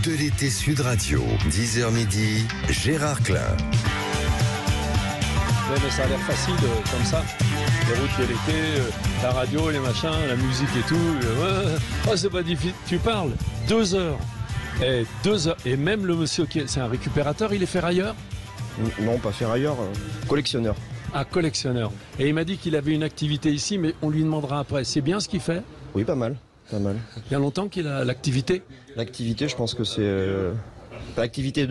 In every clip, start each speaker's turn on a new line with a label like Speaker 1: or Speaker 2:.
Speaker 1: de l'été Sud Radio, 10h midi, Gérard Klein.
Speaker 2: Ouais, mais ça a l'air facile comme ça. Les routes de l'été, la radio, les machins, la musique et tout. Oh, c'est pas difficile. Tu parles 2 heures. Et 2 heures. Et même le monsieur qui est, c'est un récupérateur, il est ferrailleur?
Speaker 3: Non, pas ferrailleur, collectionneur.
Speaker 2: Ah, collectionneur. Et il m'a dit qu'il avait une activité ici, mais on lui demandera après. C'est bien ce qu'il fait?
Speaker 3: Oui, pas mal. Pas mal.
Speaker 2: Il y a longtemps qu'il a l'activité?
Speaker 3: L'activité, je pense que c'est l'activité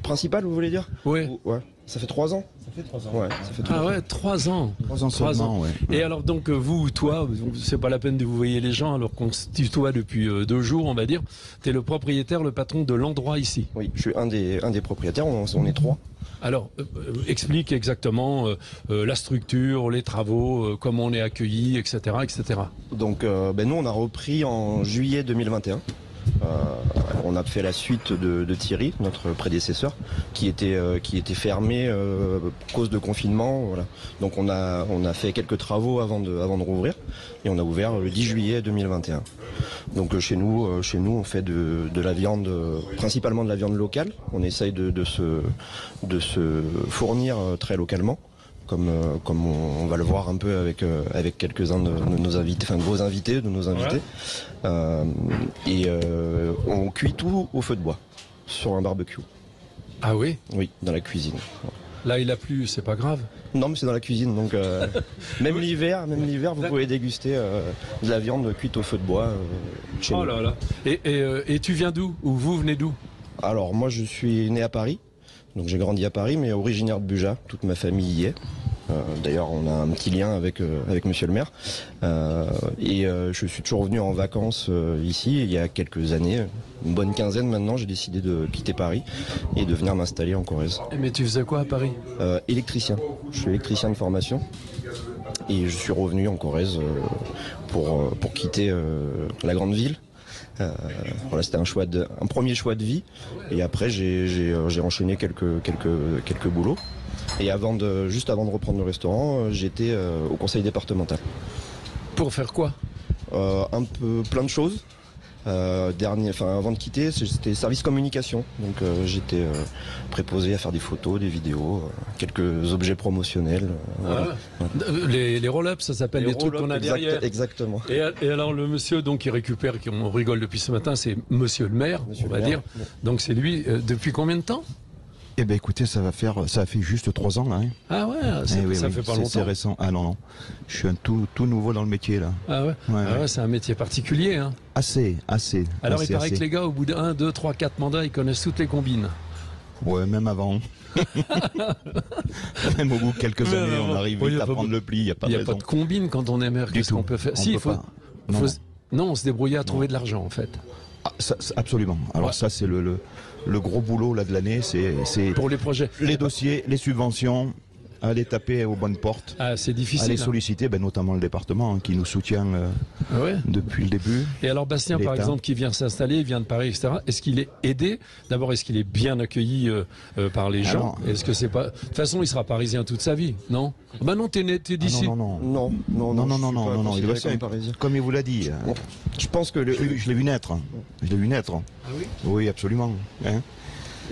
Speaker 3: principale, vous voulez dire?
Speaker 2: Oui.
Speaker 3: Ouais. Ça fait 3 ans. Ça fait 3 ans. Ouais, ça fait 3 ans.
Speaker 2: Ah ouais, 3 ans.
Speaker 4: 3 ans seulement, ouais.
Speaker 2: Et alors donc vous ou toi, c'est pas la peine de vous voyer les gens alors qu'on se tutoie depuis 2 jours, on va dire. Tu es le propriétaire, le patron de l'endroit ici.
Speaker 3: Oui, je suis un des propriétaires, on est 3.
Speaker 2: Alors, explique exactement la structure, les travaux, comment on est accueilli, etc., etc.
Speaker 3: Donc, nous, on a repris en juillet 2021. On a fait la suite de Thierry, notre prédécesseur, qui était fermé à cause de confinement. Voilà. Donc, on a fait quelques travaux avant de rouvrir, et on a ouvert le 10 juillet 2021. Donc, chez nous, on fait de la viande, principalement de la viande locale. On essaye de se fournir très localement. Comme on va le voir un peu avec quelques-uns de nos invités, enfin de vos invités, de nos invités. Ouais. On cuit tout au feu de bois, sur un barbecue.
Speaker 2: Ah oui?
Speaker 3: Oui, dans la cuisine.
Speaker 2: Là, il a plu, c'est pas grave?
Speaker 3: Non, mais c'est dans la cuisine, donc même l'hiver, vous pouvez déguster de la viande cuite au feu de bois chez nous.
Speaker 2: Oh là là. Et tu viens d'où? Ou vous venez d'où? Alors,
Speaker 3: moi, je suis né à Paris. Donc j'ai grandi à Paris, mais originaire de Buja, toute ma famille y est. D'ailleurs, on a un petit lien avec monsieur le maire. Je suis toujours venu en vacances ici, il y a quelques années, une bonne quinzaine maintenant, j'ai décidé de quitter Paris et de venir m'installer en Corrèze.
Speaker 2: Mais tu faisais quoi à Paris?
Speaker 3: Électricien. Je suis électricien de formation. Et je suis revenu en Corrèze pour quitter la grande ville. Voilà, c'était un premier choix de vie, et après j'ai enchaîné quelques boulots, et juste avant de reprendre le restaurant, j'étais au conseil départemental.
Speaker 2: Pour faire quoi?
Speaker 3: Plein de choses. Avant de quitter, c'était service communication, donc j'étais préposé à faire des photos, des vidéos, quelques objets promotionnels. Voilà.
Speaker 2: Les roll-ups, ça s'appelle, les trucs qu'on a derrière.
Speaker 3: Exactement.
Speaker 2: Et alors le monsieur donc qui récupère, on rigole depuis ce matin, c'est monsieur le maire, on va dire. Ouais. Donc c'est lui. Depuis combien de temps?
Speaker 4: Eh ben écoutez, ça fait juste 3 ans là. Hein.
Speaker 2: Ah ouais, ça fait pas longtemps.
Speaker 4: C'est récent. Ah non, je suis un tout nouveau dans le métier là.
Speaker 2: Ah ouais. Ouais, c'est un métier particulier. Hein.
Speaker 4: Assez.
Speaker 2: Alors il paraît que les gars, au bout de 1, 2, 3, 4 mandats, ils connaissent toutes les combines.
Speaker 4: Ouais, même avant. Même au bout de quelques années, on arrive vite à prendre le pli. Il n'y a pas
Speaker 2: de combine quand on est maire. Qu'est-ce qu'on peut faire? Si, on se débrouiller à trouver de l'argent en fait.
Speaker 4: Ah, absolument. Alors ça, c'est le gros boulot là de l'année, c'est
Speaker 2: pour les projets,
Speaker 4: les dossiers, les subventions, aller taper aux bonnes portes.
Speaker 2: Ah, c'est difficile.
Speaker 4: Aller solliciter, notamment le département qui nous soutient depuis le début.
Speaker 2: Et alors Bastien, par exemple, qui vient s'installer, il vient de Paris, etc. Est-ce qu'il est aidé? D'abord, est-ce qu'il est bien accueilli par les gens? Est-ce que c'est pas? De toute façon, il sera parisien toute sa vie, non? Bah non, t'es d'ici.
Speaker 4: Non. Il doit être parisien. Comme il vous l'a dit.
Speaker 3: Bon, je pense que
Speaker 4: je l'ai vu naître.
Speaker 2: Ah oui?
Speaker 4: Oui, absolument. Hein.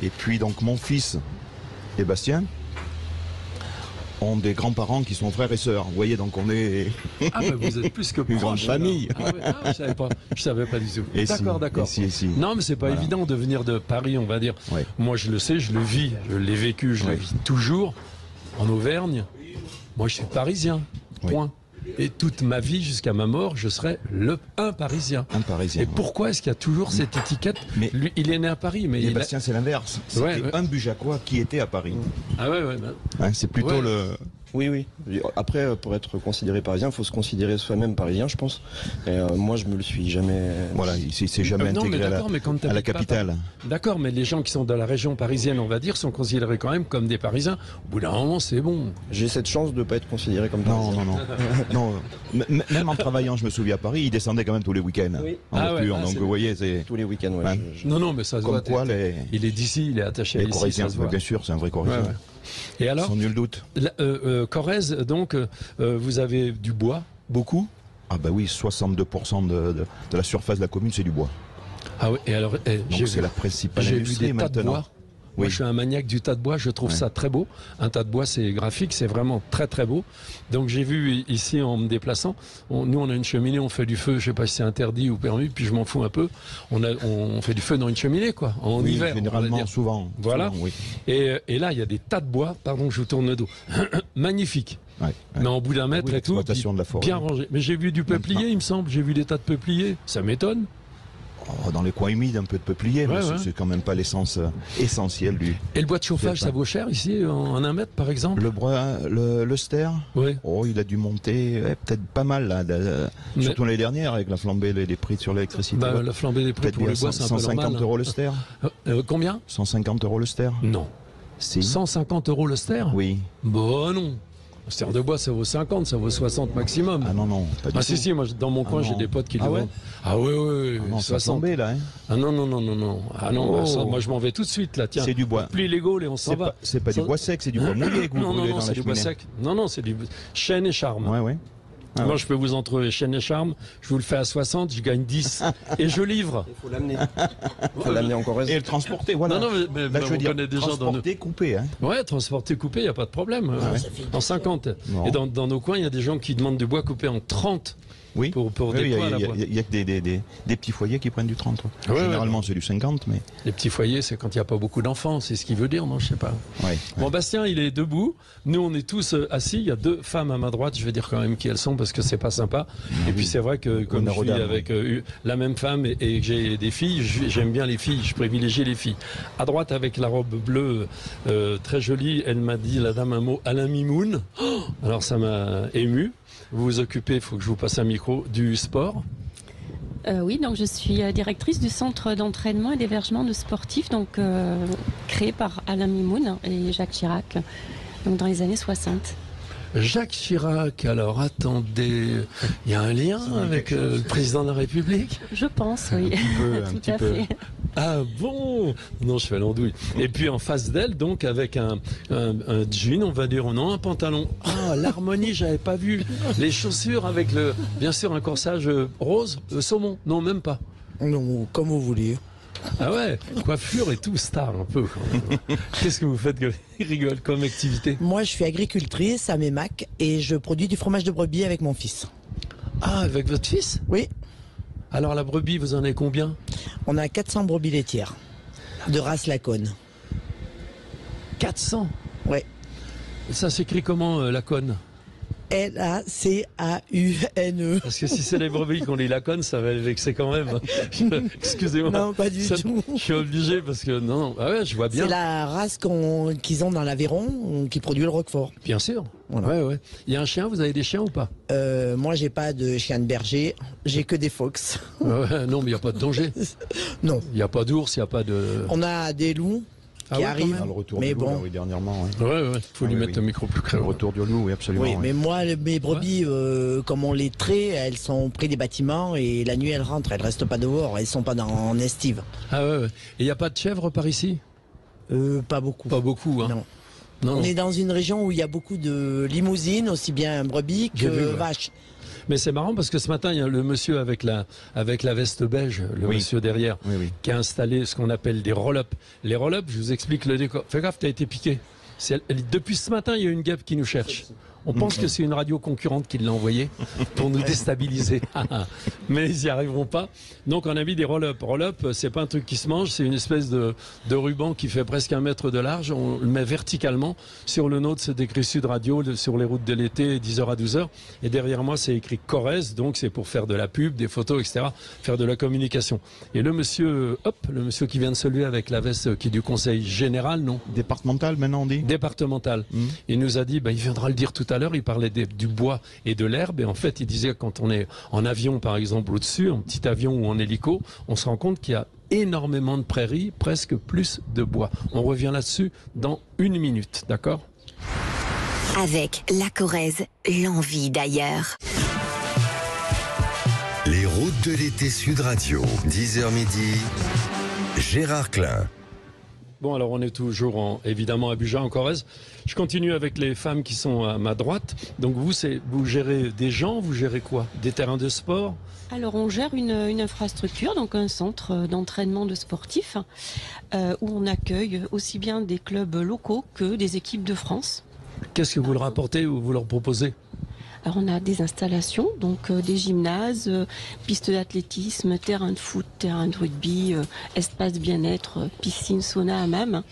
Speaker 4: Et puis donc mon fils et Bastien ont des grands-parents qui sont frères et sœurs. Vous voyez, donc on est...
Speaker 2: Ah mais vous êtes plus que
Speaker 4: une grande famille.
Speaker 2: Je savais pas du tout. D'accord.
Speaker 4: Si.
Speaker 2: Non, mais c'est pas évident de venir de Paris, on va dire. Ouais. Moi, je le sais, je le vis, je l'ai vécu, je le vis toujours. En Auvergne, moi, je suis parisien. Point. Et toute ma vie, jusqu'à ma mort, je serai un Parisien.
Speaker 4: Un Parisien.
Speaker 2: Et pourquoi est-ce qu'il y a toujours cette étiquette? Mais lui, il est né à Paris, mais
Speaker 4: Bastien, c'est l'inverse. C'était un Bujacois qui était à Paris.
Speaker 2: Ah ouais.
Speaker 4: C'est plutôt le...
Speaker 3: Oui. Après, pour être considéré parisien, il faut se considérer soi-même parisien, je pense. Et moi, je me le suis jamais...
Speaker 4: Voilà, il s'est jamais intégré à la capitale.
Speaker 2: D'accord, mais les gens qui sont dans la région parisienne, on va dire, sont considérés quand même comme des Parisiens. Au bout d'un moment, c'est bon.
Speaker 3: J'ai cette chance de ne pas être considéré comme parisien.
Speaker 4: Non. Même en travaillant, je me souviens à Paris, il descendait quand même tous les week-ends. Oui. En voiture, donc vous voyez, c'est...
Speaker 3: Tous les week-ends,
Speaker 2: Non, mais ça se voit.
Speaker 4: Comme quoi,
Speaker 2: il est d'ici, il est attaché à ici. Les
Speaker 4: Corréziens, bien sûr, c'est un vrai Corrézien. Ouais.
Speaker 2: Et alors,
Speaker 4: sans nul doute.
Speaker 2: Corrèze, donc, vous avez du bois, beaucoup?
Speaker 4: Ah bah oui, 62% de la surface de la commune, c'est du bois.
Speaker 2: Ah oui, et alors,
Speaker 4: c'est la principale
Speaker 2: j'ai vu
Speaker 4: industrie
Speaker 2: des tas de
Speaker 4: maintenant.
Speaker 2: bois. Moi,
Speaker 4: Oui.
Speaker 2: je suis un maniaque du tas de bois. Je trouve ça très beau. Un tas de bois, c'est graphique, c'est vraiment très très beau. Donc, j'ai vu ici en me déplaçant. Nous, on a une cheminée, on fait du feu. Je sais pas si c'est interdit ou permis. Puis je m'en fous un peu. On fait du feu dans une cheminée, quoi, en
Speaker 4: Oui,
Speaker 2: hiver. on va
Speaker 4: généralement,
Speaker 2: dire.
Speaker 4: souvent.
Speaker 2: Voilà.
Speaker 4: Souvent, oui.
Speaker 2: Et là, il y a des tas de bois. Pardon, je vous tourne le dos. Magnifique.
Speaker 4: Ouais.
Speaker 2: Mais en bout d'un mètre
Speaker 4: Oui,
Speaker 2: et tout,
Speaker 4: l'exploitation de la forêt.
Speaker 2: bien rangé. Mais j'ai vu du peuplier, il me semble. J'ai vu des tas de peupliers. Ça m'étonne.
Speaker 4: Oh, dans les coins humides, un peu de peuplier, mais
Speaker 2: Ouais.
Speaker 4: c'est quand même pas l'essence essentielle du.
Speaker 2: Et le bois de chauffage, ça vaut cher ici, en 1 mètre, par exemple?
Speaker 4: Le ster,
Speaker 2: Oui.
Speaker 4: oh, il a dû monter peut-être pas mal, là, surtout l'année dernière, avec la flambée des prix sur l'électricité.
Speaker 2: Bah, la flambée des prix
Speaker 4: Peut-être
Speaker 2: pour
Speaker 4: bien
Speaker 2: le bois, c'est un peu
Speaker 4: 150
Speaker 2: normal.
Speaker 4: euros le ster.
Speaker 2: Combien?
Speaker 4: 150 euros le ster.
Speaker 2: Non.
Speaker 4: Si.
Speaker 2: 150 euros le ster?
Speaker 4: Oui.
Speaker 2: Bon, non. Le ster de bois, ça vaut 50, ça vaut 60 maximum.
Speaker 4: Ah non, pas du tout.
Speaker 2: Si, moi, dans mon coin,
Speaker 4: non.
Speaker 2: j'ai des potes qui le
Speaker 4: Ah ouais
Speaker 2: vendent. Ah oui,
Speaker 4: Ah non, ça a
Speaker 2: 60.
Speaker 4: flambé, là. Hein.
Speaker 2: Ah non. Ah non,
Speaker 4: Oh.
Speaker 2: bah, ça, moi, je m'en vais tout de suite, là, tiens.
Speaker 4: C'est du bois.
Speaker 2: Plie les gaules et on s'en va.
Speaker 4: C'est pas
Speaker 2: Ça-
Speaker 4: du bois sec, c'est du bois mouillé que vous
Speaker 2: Non,
Speaker 4: brûlez dans
Speaker 2: c'est
Speaker 4: la
Speaker 2: du bois
Speaker 4: cheminée.
Speaker 2: sec. Non, c'est du chêne et charme.
Speaker 4: Ouais. Ah
Speaker 2: Moi,
Speaker 4: ouais.
Speaker 2: je peux vous en trouver chêne et charme. Je vous le fais à 60, je gagne 10. Et je livre.
Speaker 3: Il faut l'amener. Il faut l'amener en Corrèze.
Speaker 4: Et le transporter, voilà.
Speaker 2: Non, mais
Speaker 4: Là, je veux
Speaker 2: on
Speaker 4: dire,
Speaker 2: connaît des gens dans nos...
Speaker 4: transporter, couper, hein.
Speaker 2: Ouais, transporter coupé, il n'y a pas de problème. En 50.
Speaker 4: Non.
Speaker 2: Et dans nos coins, il y a des gens qui demandent du bois coupé en 30
Speaker 4: Oui.
Speaker 2: pour
Speaker 4: Oui,
Speaker 2: des poids à la bois.
Speaker 4: il y a que des petits foyers qui prennent du 30.
Speaker 2: Ouais,
Speaker 4: Généralement, c'est du 50, mais.
Speaker 2: Les petits foyers, c'est quand il n'y a pas beaucoup d'enfants, c'est ce qu'il veut dire, non? Je sais pas.
Speaker 4: Ouais.
Speaker 2: Bon, Bastien, il est debout. Nous, on est tous assis. Il y a 2 femmes à ma droite. Je vais dire quand même qui elles sont parce que c'est pas sympa. Et puis, c'est vrai que comme
Speaker 4: Honneur
Speaker 2: je
Speaker 4: aux
Speaker 2: suis
Speaker 4: dames,
Speaker 2: avec la même femme et que j'ai des filles, j'aime bien les filles. Je privilégie les filles. À droite, avec la robe bleue très jolie, elle m'a dit, la dame, un mot, Alain Mimoun. Oh, alors, ça m'a ému. Vous vous occupez, il faut que je vous passe un micro, du sport.
Speaker 5: Oui, donc je suis directrice du centre d'entraînement et d'hébergement de sportifs, donc créé par Alain Mimoun et Jacques Chirac, donc dans les années 60.
Speaker 2: Jacques Chirac, alors attendez, il y a un lien avec le président de la République?
Speaker 5: Je pense, oui.
Speaker 4: Un
Speaker 5: Tout
Speaker 4: petit
Speaker 5: à
Speaker 4: peu.
Speaker 5: fait.
Speaker 2: Ah bon? Non, je fais l'andouille. Et puis en face d'elle, donc, avec un jean, on va dire, non, un pantalon. Ah, l'harmonie, j'avais pas vu. Les chaussures avec bien sûr, un corsage rose, saumon. Non, même pas.
Speaker 6: Non, comme vous voulez.
Speaker 2: Ah ouais, coiffure et tout, star un peu. Quand même. Qu'est-ce que vous faites, rigole, comme activité?
Speaker 6: Moi, je suis agricultrice à Mémac et je produis du fromage de brebis avec mon fils.
Speaker 2: Ah, avec votre fils?
Speaker 6: Oui,
Speaker 2: Alors la brebis, vous en avez combien?
Speaker 6: on a 400 brebis laitières de race Laconne.
Speaker 2: 400.
Speaker 6: Ouais.
Speaker 2: Ça s'écrit comment, Laconne?
Speaker 6: Lacaune.
Speaker 2: Parce que si c'est les brebis qu'on lit Laconne, ça va les vexer quand même. Excusez-moi.
Speaker 6: Non, pas du tout.
Speaker 2: Je suis obligé parce que non. Ah ouais, je vois bien.
Speaker 6: C'est la race qu'ils ont dans l'Aveyron qui produit le Roquefort.
Speaker 2: Bien sûr.
Speaker 6: Voilà.
Speaker 2: Ouais. Il y a un chien, vous avez des chiens ou pas?
Speaker 6: Moi, j'ai pas de chien de berger, j'ai que des phoques.
Speaker 2: Ouais, non, mais il n'y a pas de danger.
Speaker 6: Non.
Speaker 2: Il n'y a pas d'ours, il n'y a pas de...
Speaker 6: On a des loups
Speaker 2: Ah
Speaker 6: qui
Speaker 2: ouais, quand
Speaker 6: arrivent.
Speaker 2: même.
Speaker 4: Ah, le retour
Speaker 6: Mais
Speaker 4: du loup,
Speaker 6: bon.
Speaker 4: là, oui, dernièrement. Ouais.
Speaker 2: Ouais. Faut lui mettre le micro plus près.
Speaker 4: Le retour du loup, oui, absolument.
Speaker 6: Oui,
Speaker 4: ouais.
Speaker 6: mais moi, mes brebis, comme on les traite, elles sont près des bâtiments et la nuit elles rentrent, elles restent pas dehors, elles sont pas en estive.
Speaker 2: Ah ouais. Et il n'y a pas de chèvres par ici?
Speaker 6: Pas beaucoup.
Speaker 2: Pas beaucoup, hein.
Speaker 6: Non.
Speaker 2: Non.
Speaker 6: On est dans une région où il y a beaucoup de limousines, aussi bien brebis que
Speaker 2: J'ai vu, ouais.
Speaker 6: vaches.
Speaker 2: Mais c'est marrant parce que ce matin, il y a le monsieur avec la veste beige, le
Speaker 4: Oui.
Speaker 2: monsieur derrière,
Speaker 4: Oui.
Speaker 2: qui a installé ce qu'on appelle des roll-up. Les roll-up, je vous explique le décor. Fais gaffe, t'as été piqué. Depuis ce matin, il y a une guêpe qui nous cherche. On pense que c'est une radio concurrente qui l'a envoyé pour nous déstabiliser. Mais ils n'y arriveront pas. Donc on a mis des roll-up. Roll-up, c'est pas un truc qui se mange, c'est une espèce de ruban qui fait presque 1 mètre de large. On le met verticalement. Sur le nôtre, c'est écrit Sud Radio, sur les routes de l'été, 10h à 12h. Et derrière moi, c'est écrit Corrèze, donc c'est pour faire de la pub, des photos, etc., faire de la communication. Et le monsieur qui vient de se lever avec la veste qui est du conseil général, non?
Speaker 4: Départemental, maintenant, on dit.
Speaker 2: Départemental. Il nous a dit, il viendra le dire tout à l'heure, il parlait du bois et de l'herbe, et en fait il disait quand on est en avion par exemple au-dessus, en petit avion ou en hélico, on se rend compte qu'il y a énormément de prairies, presque plus de bois. On revient là-dessus dans 1 minute, d'accord?
Speaker 7: Avec la Corrèze, l'envie d'ailleurs.
Speaker 1: Les routes de l'été Sud Radio, 10h midi, Gérard Klein.
Speaker 2: Bon, alors on est toujours évidemment à Buja, en Corrèze. Je continue avec les femmes qui sont à ma droite. Donc vous gérez des gens, vous gérez quoi? Des terrains de sport?
Speaker 5: Alors on gère une infrastructure, donc un centre d'entraînement de sportifs, où on accueille aussi bien des clubs locaux que des équipes de France.
Speaker 2: Qu'est-ce que vous leur apportez ou vous leur proposez?
Speaker 5: Alors on a des installations, donc des gymnases, pistes d'athlétisme, terrain de foot, terrain de rugby, espace bien-être, piscine, sauna, hammam,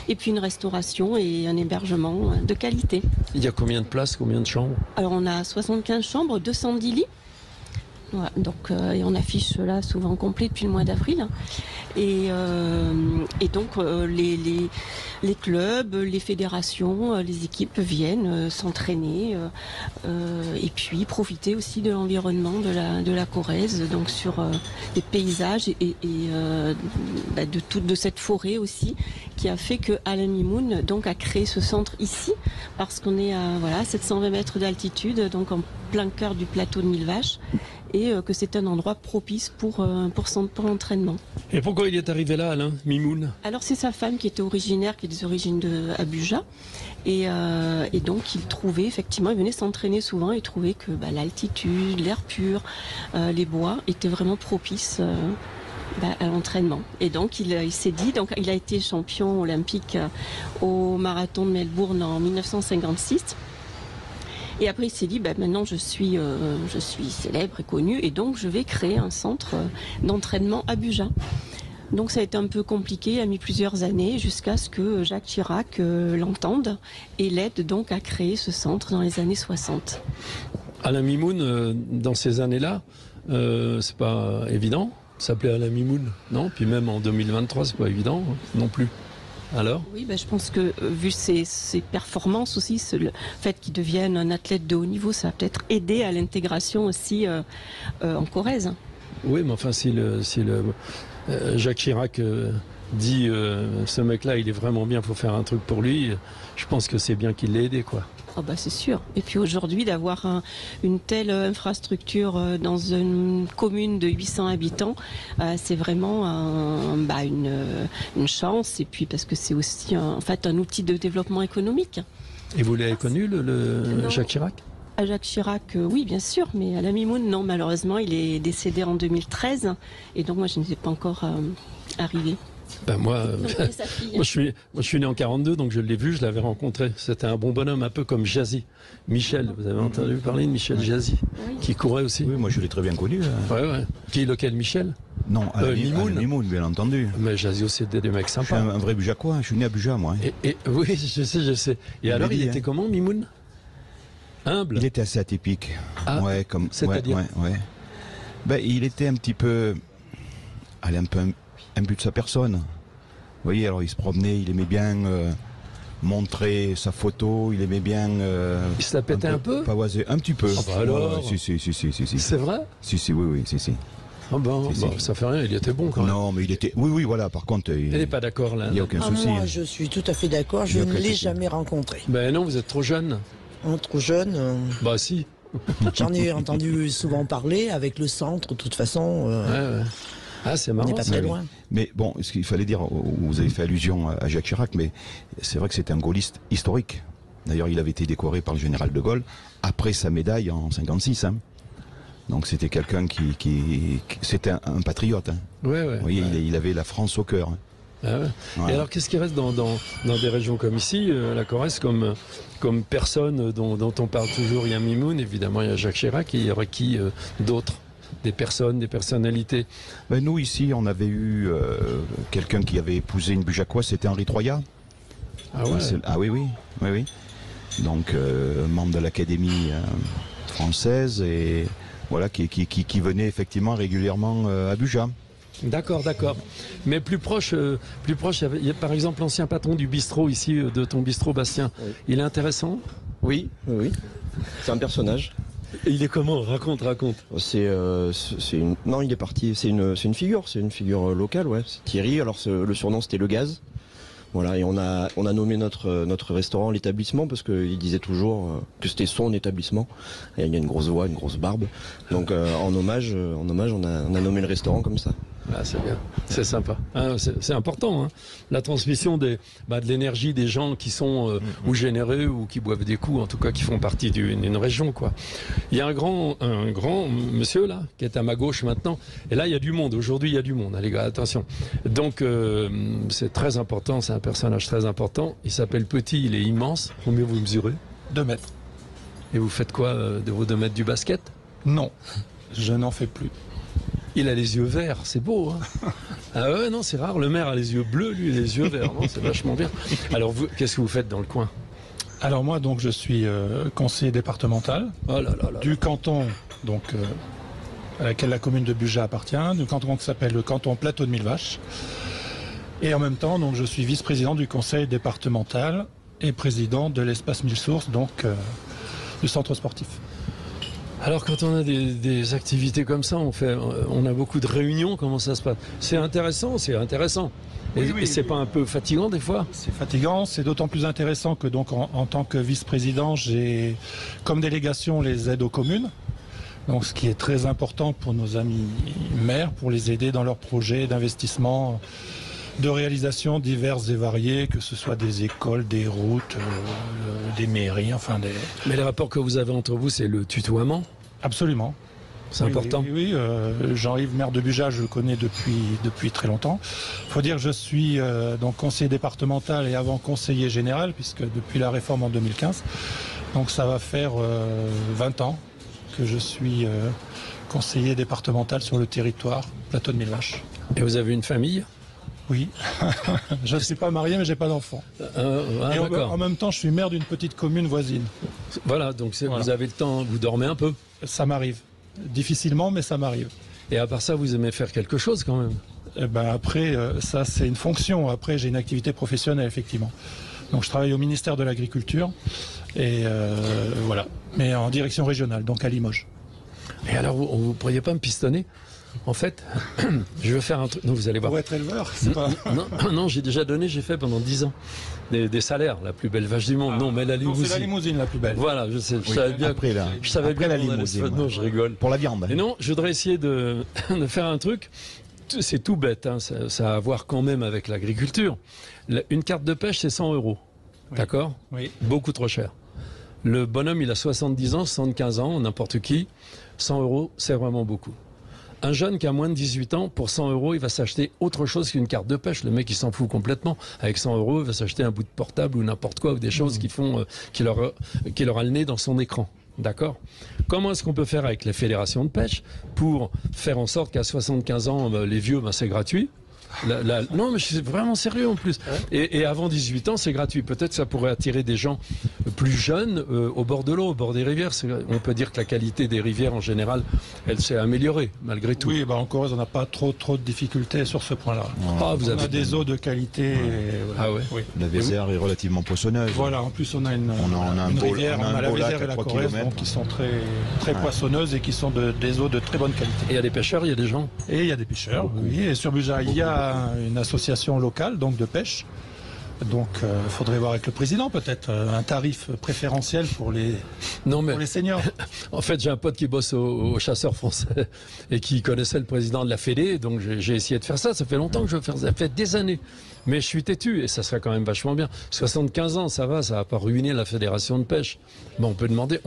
Speaker 5: et puis une restauration et un hébergement de qualité.
Speaker 2: Il y a combien de places, combien de chambres?
Speaker 5: Alors on a 75 chambres, 210 lits. Voilà, donc et on affiche cela souvent complet depuis le mois d'avril. Et donc les clubs, les fédérations, les équipes viennent s'entraîner et puis profiter aussi de l'environnement de la Corrèze, donc sur des paysages et de cette forêt aussi, qui a fait que Alain Mimoun donc a créé ce centre ici, parce qu'on est à 720 mètres d'altitude, donc en plein cœur du plateau de Millevaches, et que c'est un endroit propice pour l'entraînement.
Speaker 2: Et pourquoi il est arrivé là, Alain Mimoun?
Speaker 5: Alors c'est sa femme qui était originaire, qui est des origines de Abuja, et donc il venait s'entraîner souvent et trouvait que l'altitude, l'air pur, les bois étaient vraiment propices à l'entraînement. Et donc il s'est dit, donc il a été champion olympique au marathon de Melbourne en 1956. Et après, il s'est dit, maintenant je suis célèbre et connu, et donc je vais créer un centre d'entraînement à Buja. Donc ça a été un peu compliqué, il a mis plusieurs années, jusqu'à ce que Jacques Chirac l'entende et l'aide donc à créer ce centre dans les années 60.
Speaker 2: Alain Mimoun, dans ces années-là, c'est pas évident. S'appelait Alain Mimoun, non? Puis même en 2023, c'est pas évident non plus. Alors?
Speaker 5: Oui, je pense que vu ses performances aussi, le fait qu'il devienne un athlète de haut niveau, ça va peut-être aider à l'intégration aussi en Corrèze.
Speaker 2: Oui, mais enfin, si Jacques Chirac dit ce mec-là, il est vraiment bien, il faut faire un truc pour lui, je pense que c'est bien qu'il l'ait aidé, quoi.
Speaker 5: C'est sûr. Et puis aujourd'hui, d'avoir une telle infrastructure dans une commune de 800 habitants, c'est vraiment une chance. Et puis parce que c'est aussi un outil de développement économique.
Speaker 2: Et vous l'avez connu, Jacques Chirac?
Speaker 5: Jacques Chirac, oui, bien sûr, mais Alain Mimoun, non, malheureusement, il est décédé en 2013. Et donc moi, je n'étais pas encore arrivée.
Speaker 2: Moi, je suis né en 42, donc je l'ai vu, je l'avais rencontré. C'était un bon bonhomme, un peu comme Jazzy. Michel, vous avez entendu parler de Michel Jazzy, qui courait aussi?
Speaker 4: Oui, moi je l'ai très bien connu.
Speaker 2: Ouais. Qui est lequel, Michel?
Speaker 4: Non, Mimoun, bien entendu.
Speaker 2: Mais Jazzy aussi, c'était des mecs sympas.
Speaker 4: Je suis un vrai Bujacois, je suis né à Buja, moi.
Speaker 2: Oui, je sais. Et alors, il était comment, Mimoun? Humble?
Speaker 4: Il était assez atypique.
Speaker 2: Ah,
Speaker 4: ouais,
Speaker 2: c'est-à-dire
Speaker 4: il était un petit peu... un peu imbu de sa personne. Vous voyez, alors il se promenait, il aimait bien montrer sa photo, il aimait bien...
Speaker 2: il se la pétait un peu?
Speaker 4: Pavoiser, un petit peu.
Speaker 2: Alors
Speaker 4: Si.
Speaker 2: C'est vrai?
Speaker 4: Si, oui.
Speaker 2: Ça fait rien, il était bon quand même.
Speaker 4: Non, mais il était... Oui, voilà, par contre...
Speaker 2: Il n'est pas d'accord, là?
Speaker 4: Il n'y a aucun souci.
Speaker 6: Moi, je suis tout à fait d'accord, je ne l'ai jamais rencontré.
Speaker 2: Non, vous êtes trop jeune.
Speaker 6: Trop jeune
Speaker 2: Si.
Speaker 6: J'en ai entendu souvent parler avec le centre, de toute façon.
Speaker 2: Ouais. Ah, c'est marrant.
Speaker 6: On n'est pas très loin.
Speaker 4: Mais bon, ce qu'il fallait dire, vous avez fait allusion à Jacques Chirac, mais c'est vrai que c'était un gaulliste historique. D'ailleurs, il avait été décoré par le général de Gaulle après sa médaille en 56. Donc c'était quelqu'un qui c'était un patriote.
Speaker 2: Ouais.
Speaker 4: Vous voyez, il avait la France au cœur.
Speaker 2: Ah ouais.
Speaker 4: Ouais.
Speaker 2: Et alors, qu'est-ce qui reste dans des régions comme ici, la Corrèze, comme personne dont on parle toujours? Il y a Mimoun, évidemment, il y a Jacques Chirac, et il y aurait qui d'autres? Des personnes, des personnalités?
Speaker 4: Nous, ici, on avait eu quelqu'un qui avait épousé une Bujacoise, c'était Henri Troyat.
Speaker 2: Ah ouais?
Speaker 4: Oui. Donc, membre de l'Académie française, et voilà, qui venait effectivement régulièrement à Buja.
Speaker 2: D'accord. Mais plus proche, il y a par exemple l'ancien patron du bistrot ici, de ton bistrot, Bastien. Oui. Il est intéressant?
Speaker 3: Oui. C'est un personnage.
Speaker 2: Et il est comment? Raconte.
Speaker 3: Non, il est parti. C'est une figure locale, ouais. C'est Thierry. Alors le surnom c'était Le Gaz. Voilà, et on a nommé notre restaurant l'établissement parce qu'il disait toujours que c'était son établissement. Et il y a une grosse voix, une grosse barbe. Donc en hommage, on a nommé le restaurant comme ça.
Speaker 2: Ah, c'est bien, c'est sympa. Ah, c'est important, hein. La transmission de l'énergie des gens qui sont ou généreux ou qui boivent des coups, en tout cas qui font partie d'une région, quoi. Il y a un grand monsieur là qui est à ma gauche maintenant, et là il y a du monde. Aujourd'hui il y a du monde, hein, les gars, attention. Donc c'est très important, c'est un personnage très important. Il s'appelle Petit, il est immense. Combien vous mesurez?
Speaker 8: 2 mètres.
Speaker 2: Et vous faites quoi de vos 2 mètres du basket?
Speaker 8: Non, je n'en fais plus.
Speaker 2: Il a les yeux verts, c'est beau, hein. Ah ouais, non, c'est rare. Le maire a les yeux bleus, lui, les yeux verts. Non, c'est vachement bien. Alors, vous, qu'est-ce que vous faites dans le coin?
Speaker 8: Alors moi, donc, je suis conseiller départemental du canton, donc à laquelle la commune de Bugeat appartient, du canton qui s'appelle le canton Plateau de Millevaches. Et en même temps, donc, je suis vice-président du conseil départemental et président de l'espace Mille Sources, donc du centre sportif.
Speaker 2: Alors quand on a des activités comme ça, on a beaucoup de réunions, comment ça se passe? C'est intéressant, c'est intéressant. Et c'est pas un peu fatigant des fois?
Speaker 8: C'est fatigant, c'est d'autant plus intéressant que donc en tant que vice-président, j'ai comme délégation les aides aux communes. Donc ce qui est très important pour nos amis maires, pour les aider dans leurs projets d'investissement, de réalisations diverses et variées, que ce soit des écoles, des routes, des mairies, enfin des...
Speaker 2: Mais les rapports que vous avez entre vous, c'est le tutoiement?
Speaker 8: Absolument.
Speaker 2: C'est important.
Speaker 8: Oui, Jean-Yves, maire de Bugeat, je le connais depuis très longtemps. Il faut dire que je suis donc conseiller départemental et avant conseiller général, puisque depuis la réforme en 2015, donc ça va faire 20 ans que je suis conseiller départemental sur le territoire Plateau de Millevaches.
Speaker 2: Et vous avez une famille?
Speaker 8: Oui, je ne suis pas marié mais j'ai pas d'enfant. Et en même temps je suis maire d'une petite commune voisine.
Speaker 2: Voilà, donc vous avez le temps, vous dormez un peu?
Speaker 8: Ça m'arrive, difficilement mais ça m'arrive.
Speaker 2: Et à part ça, vous aimez faire quelque chose quand même?
Speaker 8: Après, ça c'est une fonction, après j'ai une activité professionnelle effectivement. Donc je travaille au ministère de l'Agriculture et voilà, mais en direction régionale, donc à Limoges.
Speaker 2: Et alors vous ne pourriez pas me pistonner? En fait, je veux faire un truc. Non, vous allez voir.
Speaker 8: Pour être éleveur, c'est pas...
Speaker 2: Non, j'ai déjà donné, j'ai fait pendant 10 ans des salaires, la plus belle vache du monde. Non, mais la limousine.
Speaker 8: C'est la limousine la plus belle.
Speaker 2: Voilà, je sais. Je savais bien.
Speaker 4: Après,
Speaker 2: je savais bien
Speaker 4: la limousine.
Speaker 2: Non, je rigole.
Speaker 4: Pour la viande.
Speaker 2: Et non, je voudrais essayer de faire un truc. C'est tout bête, hein, ça a à voir quand même avec l'agriculture. Une carte de pêche, c'est 100 €. Oui. D'accord?
Speaker 8: Oui.
Speaker 2: Beaucoup trop cher. Le bonhomme, il a 70 ans, 75 ans, n'importe qui. 100 €, c'est vraiment beaucoup. Un jeune qui a moins de 18 ans, pour 100 €, il va s'acheter autre chose qu'une carte de pêche. Le mec, il s'en fout complètement. Avec 100 €, il va s'acheter un bout de portable ou n'importe quoi, ou des choses qu'il aura le nez dans son écran. D'accord? Comment est-ce qu'on peut faire avec les fédérations de pêche pour faire en sorte qu'à 75 ans, les vieux, c'est gratuit? Non, mais c'est vraiment sérieux en plus. Et avant 18 ans, c'est gratuit. Peut-être que ça pourrait attirer des gens plus jeunes au bord de l'eau, au bord des rivières. On peut dire que la qualité des rivières en général, elle s'est améliorée malgré tout.
Speaker 8: Oui, en Corrèze, on n'a pas trop de difficultés sur ce point-là.
Speaker 2: Vous avez
Speaker 8: des eaux de qualité.
Speaker 2: Ah ouais.
Speaker 8: Oui.
Speaker 4: La Vézère est relativement poissonneuse.
Speaker 8: Voilà, en plus on a une rivière, on a la Vézère et la Corrèze, donc, qui sont très poissonneuses et qui sont des eaux de très bonne qualité.
Speaker 2: Et il y a des pêcheurs, il y a des gens.
Speaker 8: Et il y a des pêcheurs, oui. Et sur Bugeat, il y a une association locale donc de pêche. Donc il faudrait voir avec le président peut-être un tarif préférentiel pour les seniors.
Speaker 2: En fait, j'ai un pote qui bosse au chasseur français et qui connaissait le président de la Fédé, donc j'ai essayé de faire ça. Ça fait longtemps que je veux faire ça, ça fait des années. Mais je suis têtu et ça serait quand même vachement bien. 75 ans, ça va pas ruiner la fédération de pêche. Bon, on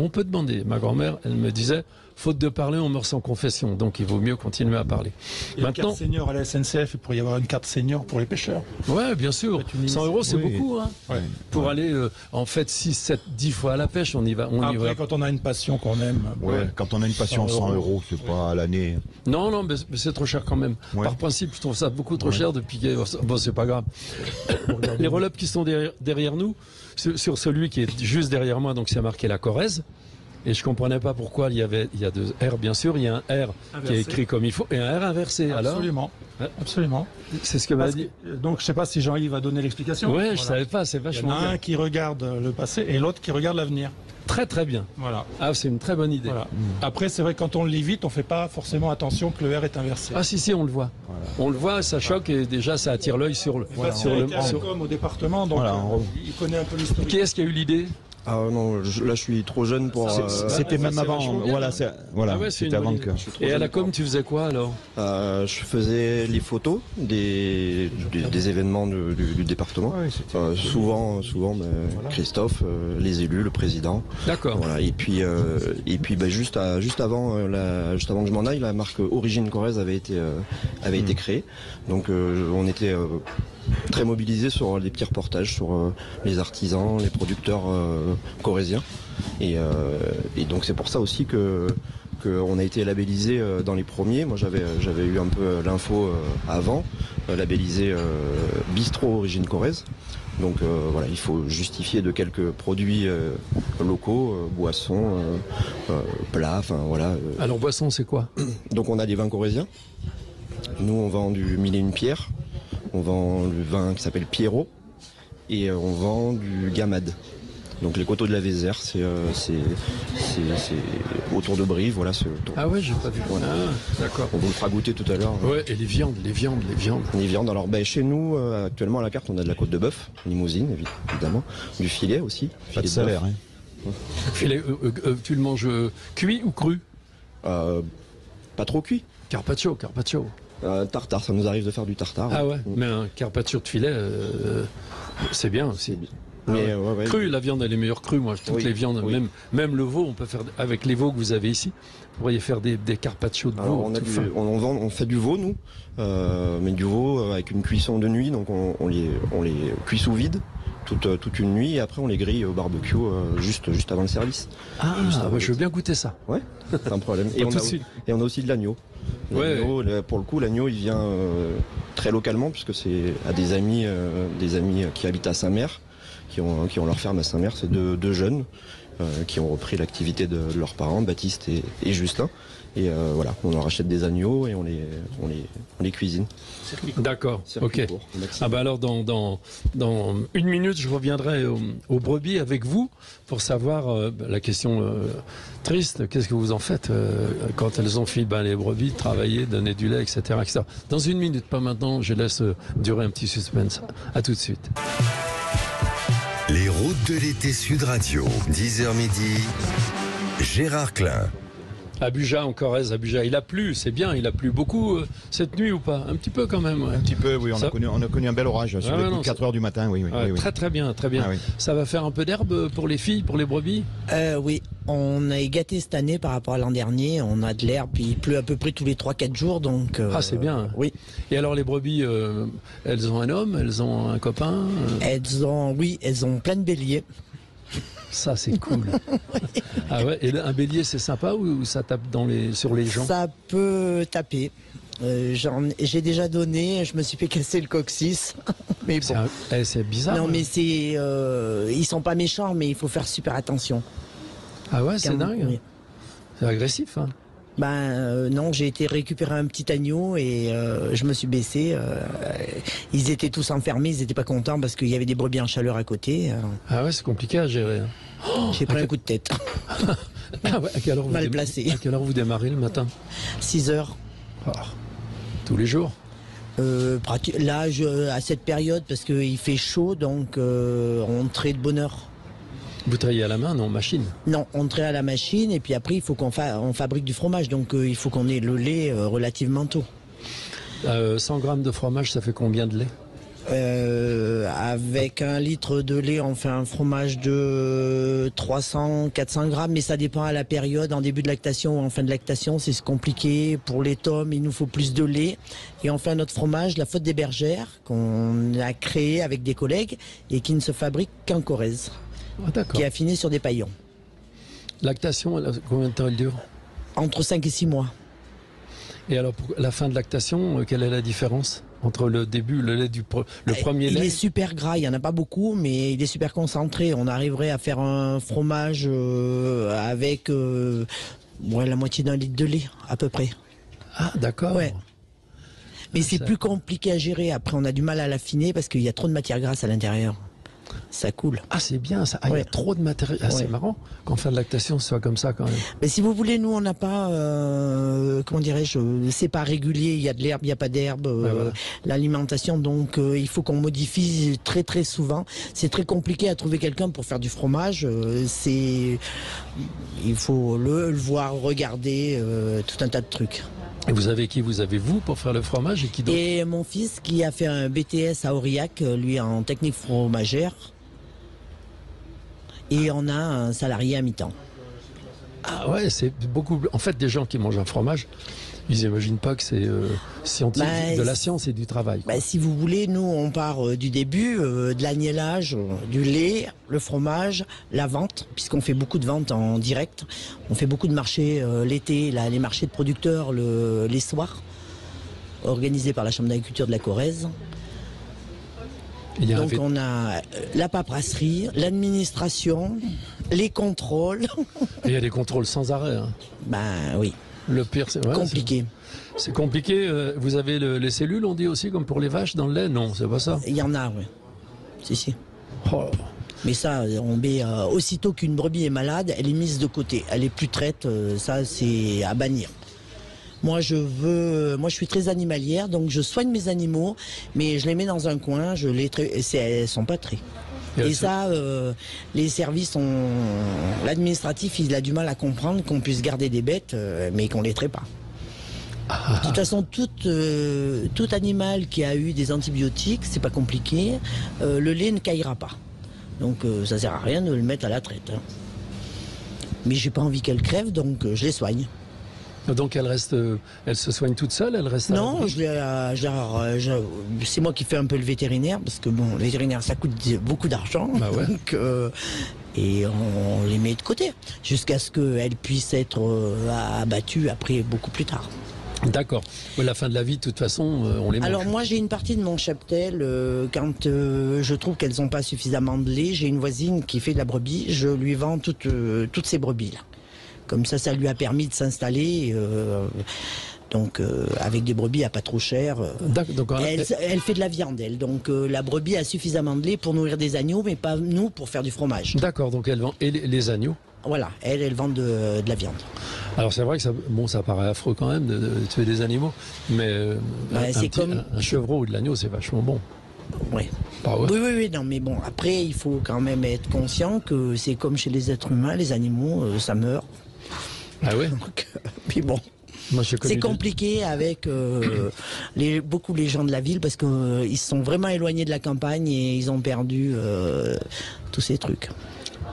Speaker 2: peut demander. Ma grand-mère, elle me disait, faute de parler, on meurt sans confession. Donc il vaut mieux continuer à parler.
Speaker 8: Il y a une carte senior à la SNCF, il pourrait y avoir une carte senior pour les pêcheurs.
Speaker 2: Ouais, bien sûr. 100 €, c'est beaucoup. Hein. Ouais. Pour aller, en fait, 6, 7, 10 fois à la pêche, on y va.
Speaker 8: Après, quand on a une passion qu'on aime.
Speaker 4: Quand on a une passion, 100 €, c'est pas à l'année.
Speaker 2: Non, mais c'est trop cher quand même. Ouais. Par principe, je trouve ça beaucoup trop cher depuis que... Bon, c'est pas grave. Les roll-ups qui sont derrière nous, sur celui qui est juste derrière moi, donc c'est marqué la Corrèze. Et je comprenais pas pourquoi il y a 2 R, bien sûr, il y a un R inversé, qui est écrit comme il faut, et un R inversé.
Speaker 8: Absolument. Alors Absolument.
Speaker 2: C'est ce que m'a dit.
Speaker 8: Donc je sais pas si Jean-Yves va donner l'explication.
Speaker 2: Ouais, je savais pas, c'est vachement bien.
Speaker 8: Il y en a un qui regarde le passé et l'autre qui regarde l'avenir.
Speaker 2: Très très bien.
Speaker 8: Voilà.
Speaker 2: Ah, c'est une très bonne idée.
Speaker 8: Voilà. Après, c'est vrai que quand on le lit vite, on fait pas forcément attention que le R est inversé.
Speaker 2: Ah si, on le voit. Voilà. On le voit, ça choque et déjà ça attire l'œil sur le.
Speaker 8: Comme au département, donc il connaît un peu l'historique.
Speaker 2: Qui est-ce qui a eu l'idée?
Speaker 3: Ah non, là je suis trop jeune pour...
Speaker 4: C'était même avant, voilà, c'était avant que...
Speaker 2: Et à la com, tu faisais quoi alors?
Speaker 3: Je faisais les photos des événements du département. Souvent Christophe, les élus, le président.
Speaker 2: D'accord.
Speaker 3: Voilà. Et puis juste avant que je m'en aille, la marque Origine Corrèze avait été créée. Donc on était très mobilisés sur les petits reportages sur les artisans, les producteurs corréziens. Et donc c'est pour ça aussi qu'on a été labellisé dans les premiers. Moi j'avais eu un peu l'info avant, labellisé Bistrot Origine Corrèze. Donc voilà, il faut justifier de quelques produits locaux, boissons, plats, enfin voilà.
Speaker 2: Alors boissons, c'est quoi?
Speaker 3: Donc on a des vins corréziens. Nous on vend du Mille et une pierres, on vend le vin qui s'appelle Pierrot et on vend du Gamade. Donc les coteaux de la Vézère, c'est autour de Brive, voilà.
Speaker 2: Ah ouais, j'ai pas vu.
Speaker 3: Voilà.
Speaker 2: Ah, d'accord.
Speaker 3: On vous le fera goûter tout à l'heure.
Speaker 2: Ouais, et les viandes. Les viandes.
Speaker 3: Alors chez nous, actuellement à la carte, on a de la côte de bœuf, limousine évidemment, du filet aussi.
Speaker 4: Pas de salaire, hein.
Speaker 2: Filet, tu le manges cuit ou cru?
Speaker 3: Pas trop cuit.
Speaker 2: Carpaccio.
Speaker 3: Tartare, ça nous arrive de faire du tartare.
Speaker 2: Ah ouais, mais un carpaccio de filet, c'est bien aussi.
Speaker 3: Mais,
Speaker 2: Cru, la viande elle est meilleure crue, moi. Toutes les viandes, même le veau, on peut faire avec les veaux que vous avez ici. Vous pourriez faire des carpaccio de veau.
Speaker 3: On fait du veau nous, mais du veau avec une cuisson de nuit, donc on les cuit sous vide toute une nuit et après on les grille au barbecue juste avant le service.
Speaker 2: Je veux bien goûter ça.
Speaker 3: Ouais, c'est un problème. Et on a aussi de l'agneau. L'agneau, pour le coup, l'agneau il vient très localement puisque c'est à des amis qui habitent à Saint-Mer. Qui ont leur ferme à Saint-Mer, c'est deux jeunes qui ont repris l'activité de leurs parents, Baptiste et Justin. Et voilà, on leur achète des agneaux et on les cuisine.
Speaker 2: D'accord, ok. Alors dans une minute, je reviendrai aux brebis avec vous pour savoir la question triste. Qu'est-ce que vous en faites quand elles ont fini les brebis, travailler, donner du lait, etc., etc. Dans une minute, pas maintenant, je laisse durer un petit suspense. À tout de suite.
Speaker 1: Les routes de l'été Sud Radio, 10h midi, Gérard Klein.
Speaker 2: À Buja, en Corrèze, il a plu, c'est bien, il a plu beaucoup cette nuit ou pas? Un petit peu quand même. Ouais.
Speaker 4: Un petit peu, oui, on a connu un bel orage sur les coups de 4 heures du matin, oui.
Speaker 2: Très bien. Ah, oui. Ça va faire un peu d'herbe pour les filles, pour les brebis?
Speaker 6: Oui, on a gâté cette année par rapport à l'an dernier, on a de l'herbe, il pleut à peu près tous les 3-4 jours, donc...
Speaker 2: c'est bien.
Speaker 6: Oui.
Speaker 2: Et alors les brebis, elles ont un homme, elles ont un copain
Speaker 6: Elles ont plein de béliers.
Speaker 2: Ça, c'est cool. Ah ouais, et un bélier, c'est sympa ou ça tape sur les gens? Ça
Speaker 6: peut taper. J'ai déjà donné, je me suis fait casser le coccyx. Mais bon.
Speaker 2: C'est bizarre.
Speaker 6: Non, mais ils sont pas méchants, mais il faut faire super attention.
Speaker 2: Ah ouais, c'est dingue. Oui. C'est agressif, hein.
Speaker 6: Non, j'ai été récupérer un petit agneau et je me suis baissé. Ils étaient tous enfermés, ils n'étaient pas contents parce qu'il y avait des brebis en chaleur à côté.
Speaker 2: Ah ouais, c'est compliqué à gérer.
Speaker 6: J'ai pris un coup de tête.
Speaker 2: À quelle heure
Speaker 6: mal placé.
Speaker 2: À quelle heure vous démarrez le matin?
Speaker 6: 6 heures.
Speaker 2: Tous les jours?
Speaker 6: Là, à cette période, parce qu'il fait chaud, donc on traite de bonne heure.
Speaker 2: Vous travaillez à la main, non, machine? Non,
Speaker 6: on traite à la machine et puis après il faut qu'on fabrique du fromage, donc il faut qu'on ait le lait relativement tôt.
Speaker 2: 100 grammes de fromage, ça fait combien de lait?
Speaker 6: Avec 1 litre de lait, on fait un fromage de 300-400 grammes, mais ça dépend à la période, en début de lactation ou en fin de lactation, c'est compliqué. Pour les tomes, il nous faut plus de lait. Et on fait un autre fromage, la Faute des Bergères, qu'on a créé avec des collègues et qui ne se fabrique qu'en Corrèze. Qui est affiné sur des paillons.
Speaker 2: Lactation, combien de temps elle dure?
Speaker 6: Entre 5 et 6 mois.
Speaker 2: Et alors, pour la fin de lactation, quelle est la différence entre le début, le lait premier lait?
Speaker 6: Il est super gras, il n'y en a pas beaucoup, mais il est super concentré. On arriverait à faire un fromage avec la moitié d'1 litre de lait, à peu près.
Speaker 2: Ah, d'accord.
Speaker 6: Ouais. Mais c'est plus compliqué à gérer. Après, on a du mal à l'affiner parce qu'il y a trop de matière grasse à l'intérieur. Ça coule.
Speaker 2: Ah, c'est bien ça. Ah, il y a trop de matériel. Ah, c'est marrant qu'en fin de lactation, ce soit comme ça quand même.
Speaker 6: Mais si vous voulez, nous, on n'a pas, comment dirais-je, c'est pas régulier. Il y a de l'herbe, il n'y a pas d'herbe.
Speaker 2: Voilà.
Speaker 6: L'alimentation, donc, il faut qu'on modifie très très souvent. C'est très compliqué à trouver quelqu'un pour faire du fromage. Il faut le voir, regarder, tout un tas de trucs.
Speaker 2: Et vous avez qui? Vous avez vous pour faire le fromage et qui d'autre?
Speaker 6: Et mon fils qui a fait un BTS à Aurillac, lui en technique fromagère. Et on a un salarié à mi-temps.
Speaker 2: Ah ouais, c'est beaucoup. En fait, des gens qui mangent un fromage, ils n'imaginent pas que c'est scientifique, de la science et du travail.
Speaker 6: Si vous voulez, nous, on part du début, de l'agnellage, du lait, le fromage, la vente, puisqu'on fait beaucoup de ventes en direct. On fait beaucoup de marchés l'été, les marchés de producteurs les soirs, organisés par la Chambre d'agriculture de la Corrèze. Donc on a la paperasserie, l'administration, les contrôles.
Speaker 2: Et il y a des contrôles sans arrêt. Hein.
Speaker 6: Oui.
Speaker 2: Le pire, c'est
Speaker 6: compliqué.
Speaker 2: C'est compliqué. Vous avez les cellules, on dit aussi, comme pour les vaches dans le lait? Non, c'est pas ça.
Speaker 6: Il y en a, oui. Si.
Speaker 2: Oh.
Speaker 6: Mais ça, on met aussitôt qu'une brebis est malade, elle est mise de côté. Elle est plus traite. Ça, c'est à bannir. Moi, je suis très animalière, donc je soigne mes animaux, mais je les mets dans un coin, elles sont pas traitées. Et ça, les services l'administratif, il a du mal à comprendre qu'on puisse garder des bêtes, mais qu'on les traite pas. De toute façon, tout animal qui a eu des antibiotiques, c'est pas compliqué, le lait ne caillera pas. Donc ça sert à rien de le mettre à la traite. Hein. Mais j'ai pas envie qu'elle crève, donc je les soigne.
Speaker 2: Donc elle se soigne toute seule, elle reste.
Speaker 6: Non, c'est moi qui fais un peu le vétérinaire parce que le vétérinaire ça coûte beaucoup d'argent.
Speaker 2: Bah ouais.
Speaker 6: Donc, et on les met de côté jusqu'à ce qu'elles puissent être abattues après beaucoup plus tard.
Speaker 2: D'accord. La fin de la vie, de toute façon, on les mange.
Speaker 6: Alors moi j'ai une partie de mon cheptel quand je trouve qu'elles n'ont pas suffisamment de lait, j'ai une voisine qui fait de la brebis, je lui vends toutes ces brebis là. Comme ça lui a permis de s'installer, avec des brebis à pas trop cher. Elle fait de la viande, elle. Donc la brebis a suffisamment de lait pour nourrir des agneaux, mais pas nous pour faire du fromage.
Speaker 2: D'accord, donc elle vend et les agneaux.
Speaker 6: Voilà, elle vend de la viande.
Speaker 2: Alors c'est vrai que ça paraît affreux quand même de tuer des animaux, mais un chevreau ou de l'agneau, c'est vachement bon.
Speaker 6: Oui. Oui, non, mais bon, après, il faut quand même être conscient que c'est comme chez les êtres humains, les animaux, ça meurt.
Speaker 2: Ah oui.
Speaker 6: Puis bon. C'est compliqué avec beaucoup les gens de la ville parce qu'ils se sont vraiment éloignés de la campagne et ils ont perdu tous ces trucs.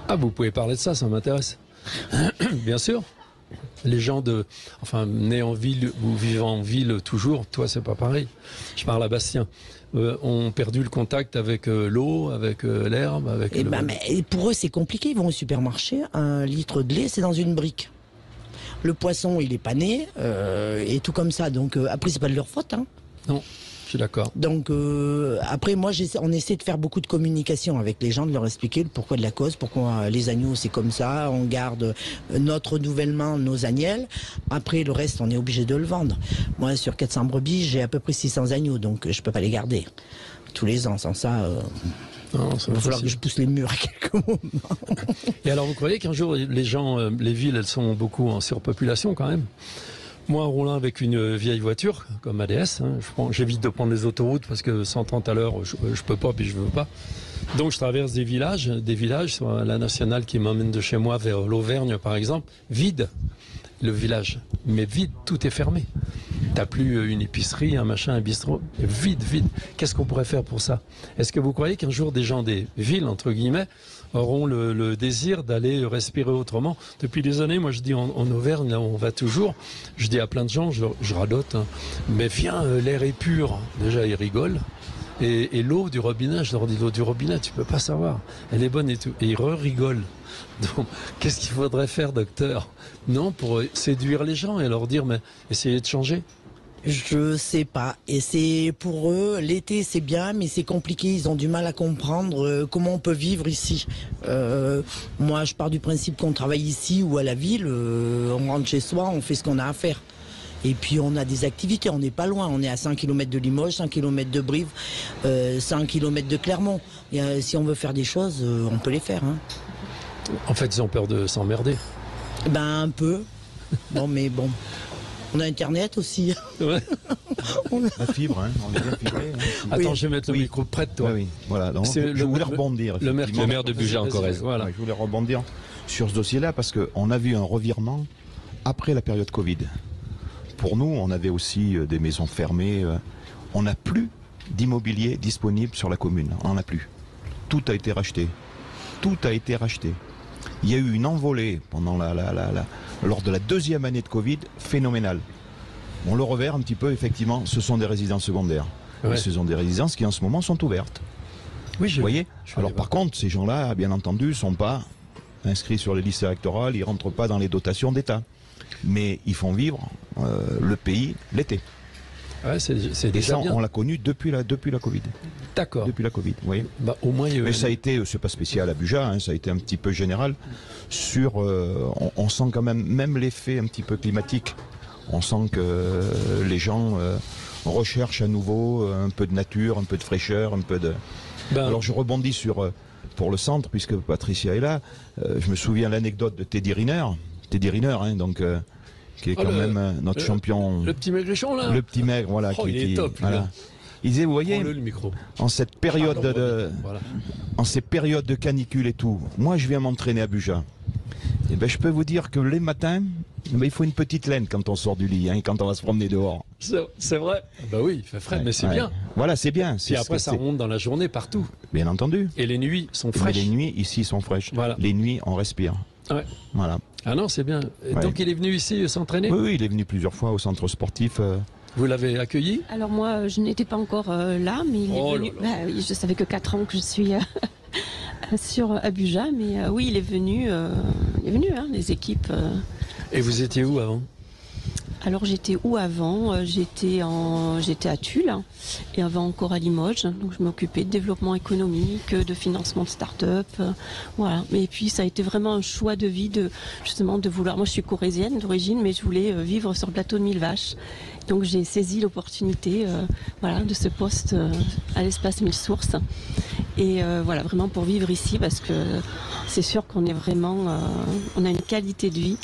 Speaker 2: Ah, vous pouvez parler de ça m'intéresse. Bien sûr. Les gens nés en ville ou vivant en ville toujours, toi c'est pas pareil. Je parle à Bastien. Ont perdu le contact avec l'eau, avec l'herbe,
Speaker 6: mais pour eux c'est compliqué. Ils vont au supermarché, 1 litre de lait c'est dans une brique. Le poisson il est pas né et tout comme ça. Donc après c'est pas de leur faute. Hein.
Speaker 2: Non. Je suis d'accord.
Speaker 6: Donc après moi on essaie de faire beaucoup de communication avec les gens, de leur expliquer le pourquoi de la cause, pourquoi les agneaux c'est comme ça, on garde notre renouvellement, nos agnelles. Après le reste on est obligé de le vendre. Moi sur 400 brebis j'ai à peu près 600 agneaux donc je peux pas les garder tous les ans. Sans ça il va falloir que je pousse les murs à quelques moments.
Speaker 2: Et alors vous croyez qu'un jour les villes elles sont beaucoup en surpopulation quand même? Moi, en roulant avec une vieille voiture, comme ADS, j'évite de prendre les autoroutes parce que 130 à l'heure, je peux pas, puis je veux pas. Donc, je traverse des villages sur la nationale qui m'emmène de chez moi vers l'Auvergne, par exemple, vide, le village. Mais vide, tout est fermé. T'as plus une épicerie, un machin, un bistrot. Vide. Qu'est-ce qu'on pourrait faire pour ça? Est-ce que vous croyez qu'un jour, des gens des villes, entre guillemets, auront le désir d'aller respirer autrement? Depuis des années, moi je dis en Auvergne, là où on va toujours, je dis à plein de gens, je radote, hein, mais viens, l'air est pur. Déjà, ils rigolent. Et l'eau du robinet, je leur dis, l'eau du robinet, tu peux pas savoir. Elle est bonne et tout. Et ils rigolent. Donc, qu'est-ce qu'il faudrait faire, docteur? Non, pour séduire les gens et leur dire, mais essayez de changer.
Speaker 6: Je sais pas. Et c'est pour eux, l'été c'est bien, mais c'est compliqué. Ils ont du mal à comprendre comment on peut vivre ici. Moi, je pars du principe qu'on travaille ici ou à la ville. On rentre chez soi, on fait ce qu'on a à faire. Et puis on a des activités, on n'est pas loin, on est à 5 km de Limoges, 5 km de Brive, 5 km de Clermont. Et, si on veut faire des choses, on peut les faire. Hein.
Speaker 2: En fait, ils ont peur de s'emmerder.
Speaker 6: Ben un peu. Bon, mais bon. On a Internet aussi.
Speaker 2: Ouais.
Speaker 4: La fibre, hein, on est bien fibré. Hein.
Speaker 2: Attends, je vais mettre le micro près de toi.
Speaker 4: Oui, voilà. Donc,
Speaker 2: C'est
Speaker 4: je voulais rebondir.
Speaker 2: Le maire de Bugeat en Corrèze. Voilà.
Speaker 4: Ouais, je voulais rebondir sur ce dossier-là parce qu'on a vu un revirement après la période Covid. Pour nous, on avait aussi des maisons fermées. On n'a plus d'immobilier disponible sur la commune. On n'en a plus. Tout a été racheté. Tout a été racheté. Il y a eu une envolée pendant lors de la deuxième année de Covid phénoménale. On le revers un petit peu, effectivement, ce sont des résidences secondaires.
Speaker 2: Ouais.
Speaker 4: Et ce sont des résidences qui en ce moment sont ouvertes.
Speaker 2: Oui,
Speaker 4: Vous voyez. Alors par contre, ces gens-là, bien entendu, ne sont pas inscrits sur les listes électorales, ils ne rentrent pas dans les dotations d'État. Mais ils font vivre le pays l'été.
Speaker 2: Ouais, c'est
Speaker 4: Et
Speaker 2: déjà
Speaker 4: ça,
Speaker 2: bien.
Speaker 4: on l'a connu depuis la Covid.
Speaker 2: D'accord.
Speaker 4: Depuis la Covid, oui.
Speaker 2: Bah, au moins,
Speaker 4: Mais ça a été, c'est pas spécial à Bugeat, hein, ça a été un petit peu général. Sur, on sent quand même l'effet un petit peu climatique. On sent que les gens recherchent à nouveau un peu de nature, un peu de fraîcheur, un peu de... Alors je rebondis sur, pour le centre, puisque Patricia est là, je me souviens l'anecdote de Teddy Riner, hein, donc... qui est quand même notre champion.
Speaker 2: Le petit maigrichon, là.
Speaker 4: Le petit maigre, voilà.
Speaker 2: Il est top,
Speaker 4: voilà.
Speaker 2: là.
Speaker 4: Il disait, vous voyez,
Speaker 2: le micro.
Speaker 4: en cette période
Speaker 2: Voilà.
Speaker 4: en ces périodes de canicule et tout, moi je viens m'entraîner à Bugeat. Et ben je peux vous dire que les matins, il faut une petite laine quand on sort du lit, hein, quand on va se promener dehors.
Speaker 2: C'est vrai. Bah oui, il fait frais, mais c'est bien.
Speaker 4: Voilà, c'est bien.
Speaker 2: Et après, ça monte dans la journée partout.
Speaker 4: Bien entendu.
Speaker 2: Et les nuits sont
Speaker 4: Mais
Speaker 2: fraîches.
Speaker 4: les nuits ici sont fraîches.
Speaker 2: Voilà.
Speaker 4: Les nuits, on respire.
Speaker 2: Ouais.
Speaker 4: Voilà.
Speaker 2: Ah non, c'est bien. Et
Speaker 4: Ouais.
Speaker 2: donc il est venu ici s'entraîner.
Speaker 4: Oui, il est venu plusieurs fois au centre sportif.
Speaker 2: Vous l'avez accueilli?
Speaker 5: Alors moi, je n'étais pas encore là, mais il est venu. Bah, oui, je savais que 4 ans que je suis à Bugeat, mais oui, il est venu. Hein, les équipes.
Speaker 2: Et vous étiez où avant?
Speaker 5: Alors j'étais où avant? J'étais à Tulle et avant encore à Limoges. Donc je m'occupais de développement économique, de financement de start-up, voilà. Et puis ça a été vraiment un choix de vie justement de vouloir. Moi je suis corrézienne d'origine, mais je voulais vivre sur le plateau de Mille Vaches. Donc j'ai saisi l'opportunité, voilà, de ce poste à l'espace Mille Sources. Et voilà, vraiment pour vivre ici, parce que c'est sûr qu'on est vraiment, on a une qualité de vie.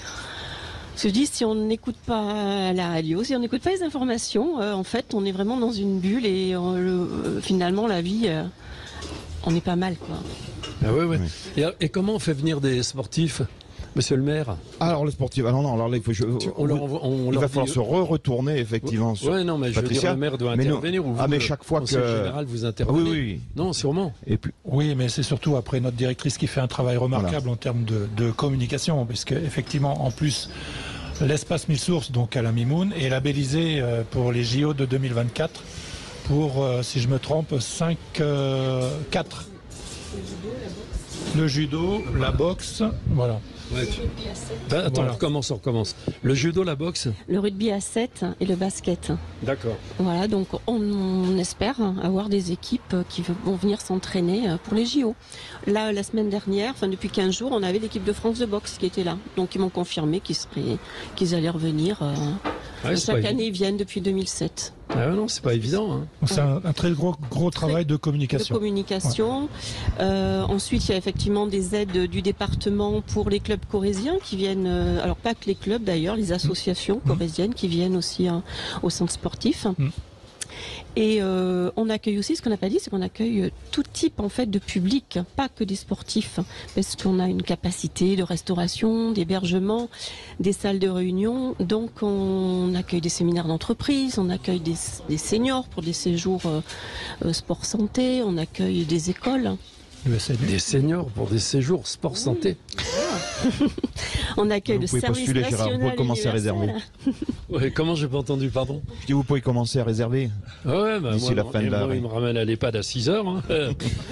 Speaker 5: Je dis, si on n'écoute pas la radio, si on n'écoute pas les informations, en fait, on est vraiment dans une bulle et finalement, la vie, on est pas mal, quoi.
Speaker 2: Ah ouais. Et comment on fait venir des sportifs, monsieur le maire?
Speaker 4: Alors, le sportif, alors non, alors là, il faut il va falloir se retourner, effectivement.
Speaker 2: Oui, non, mais je veux dire, le maire doit intervenir. Ou vous,
Speaker 4: mais chaque fois que.
Speaker 2: général, vous intervenez.
Speaker 4: Oui.
Speaker 2: Non, sûrement.
Speaker 4: Et puis...
Speaker 8: Oui, mais c'est surtout après notre directrice qui fait un travail remarquable en termes de communication, puisque effectivement, en plus, l'espace Mille Sources, donc à la Mimoun, est labellisé pour les JO de 2024 pour, si je me trompe, 4. Le judo, la boxe, voilà.
Speaker 2: Ouais. Attends,
Speaker 8: Voilà.
Speaker 2: on recommence. Le judo, la boxe?
Speaker 5: Le rugby à 7 et le basket.
Speaker 2: D'accord.
Speaker 5: Voilà, donc on espère avoir des équipes qui vont venir s'entraîner pour les JO. Là, la semaine dernière, enfin depuis 15 jours, on avait l'équipe de France de boxe qui était là. Donc ils m'ont confirmé qu'ils allaient revenir. Chaque année, ils viennent depuis 2007.
Speaker 2: Ah non, c'est pas évident. Hein.
Speaker 8: C'est un très gros travail de communication.
Speaker 5: Ensuite, il y a effectivement des aides du département pour les clubs corréziens qui viennent, alors pas que les clubs d'ailleurs, les associations corréziennes qui viennent aussi au centre sportif. Et on accueille aussi, ce qu'on n'a pas dit, c'est qu'on accueille tout type en fait de public, pas que des sportifs, parce qu'on a une capacité de restauration, d'hébergement, des salles de réunion. Donc on accueille des séminaires d'entreprise, on accueille des seniors pour des séjours sport santé, on accueille des écoles.
Speaker 2: Des seniors pour des séjours sport santé.
Speaker 5: On accueille le service
Speaker 4: postuler, Gérard, vous pouvez commencer à réserver.
Speaker 2: Ouais, comment j'ai pas entendu, pardon?
Speaker 4: Je dis, vous pouvez commencer à réserver.
Speaker 2: Ouais, bah,
Speaker 4: d'ici la fin de la...
Speaker 2: il me ramène à l'EHPAD à 6h. Hein.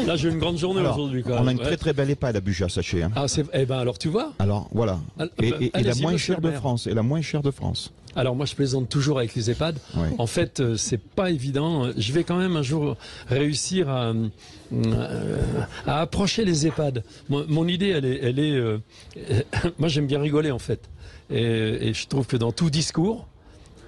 Speaker 2: Là, j'ai une grande journée aujourd'hui.
Speaker 4: On a une très belle EHPAD à Bugeat, sachez. Hein.
Speaker 2: Ah, alors tu vois.
Speaker 4: Alors, voilà. Et la moins chère de France. Et la moins chère de France.
Speaker 2: Alors moi je plaisante toujours avec les EHPAD. Ouais. En fait c'est pas évident. Je vais quand même un jour réussir à approcher les EHPAD. Mon idée elle est moi j'aime bien rigoler en fait. Et je trouve que dans tout discours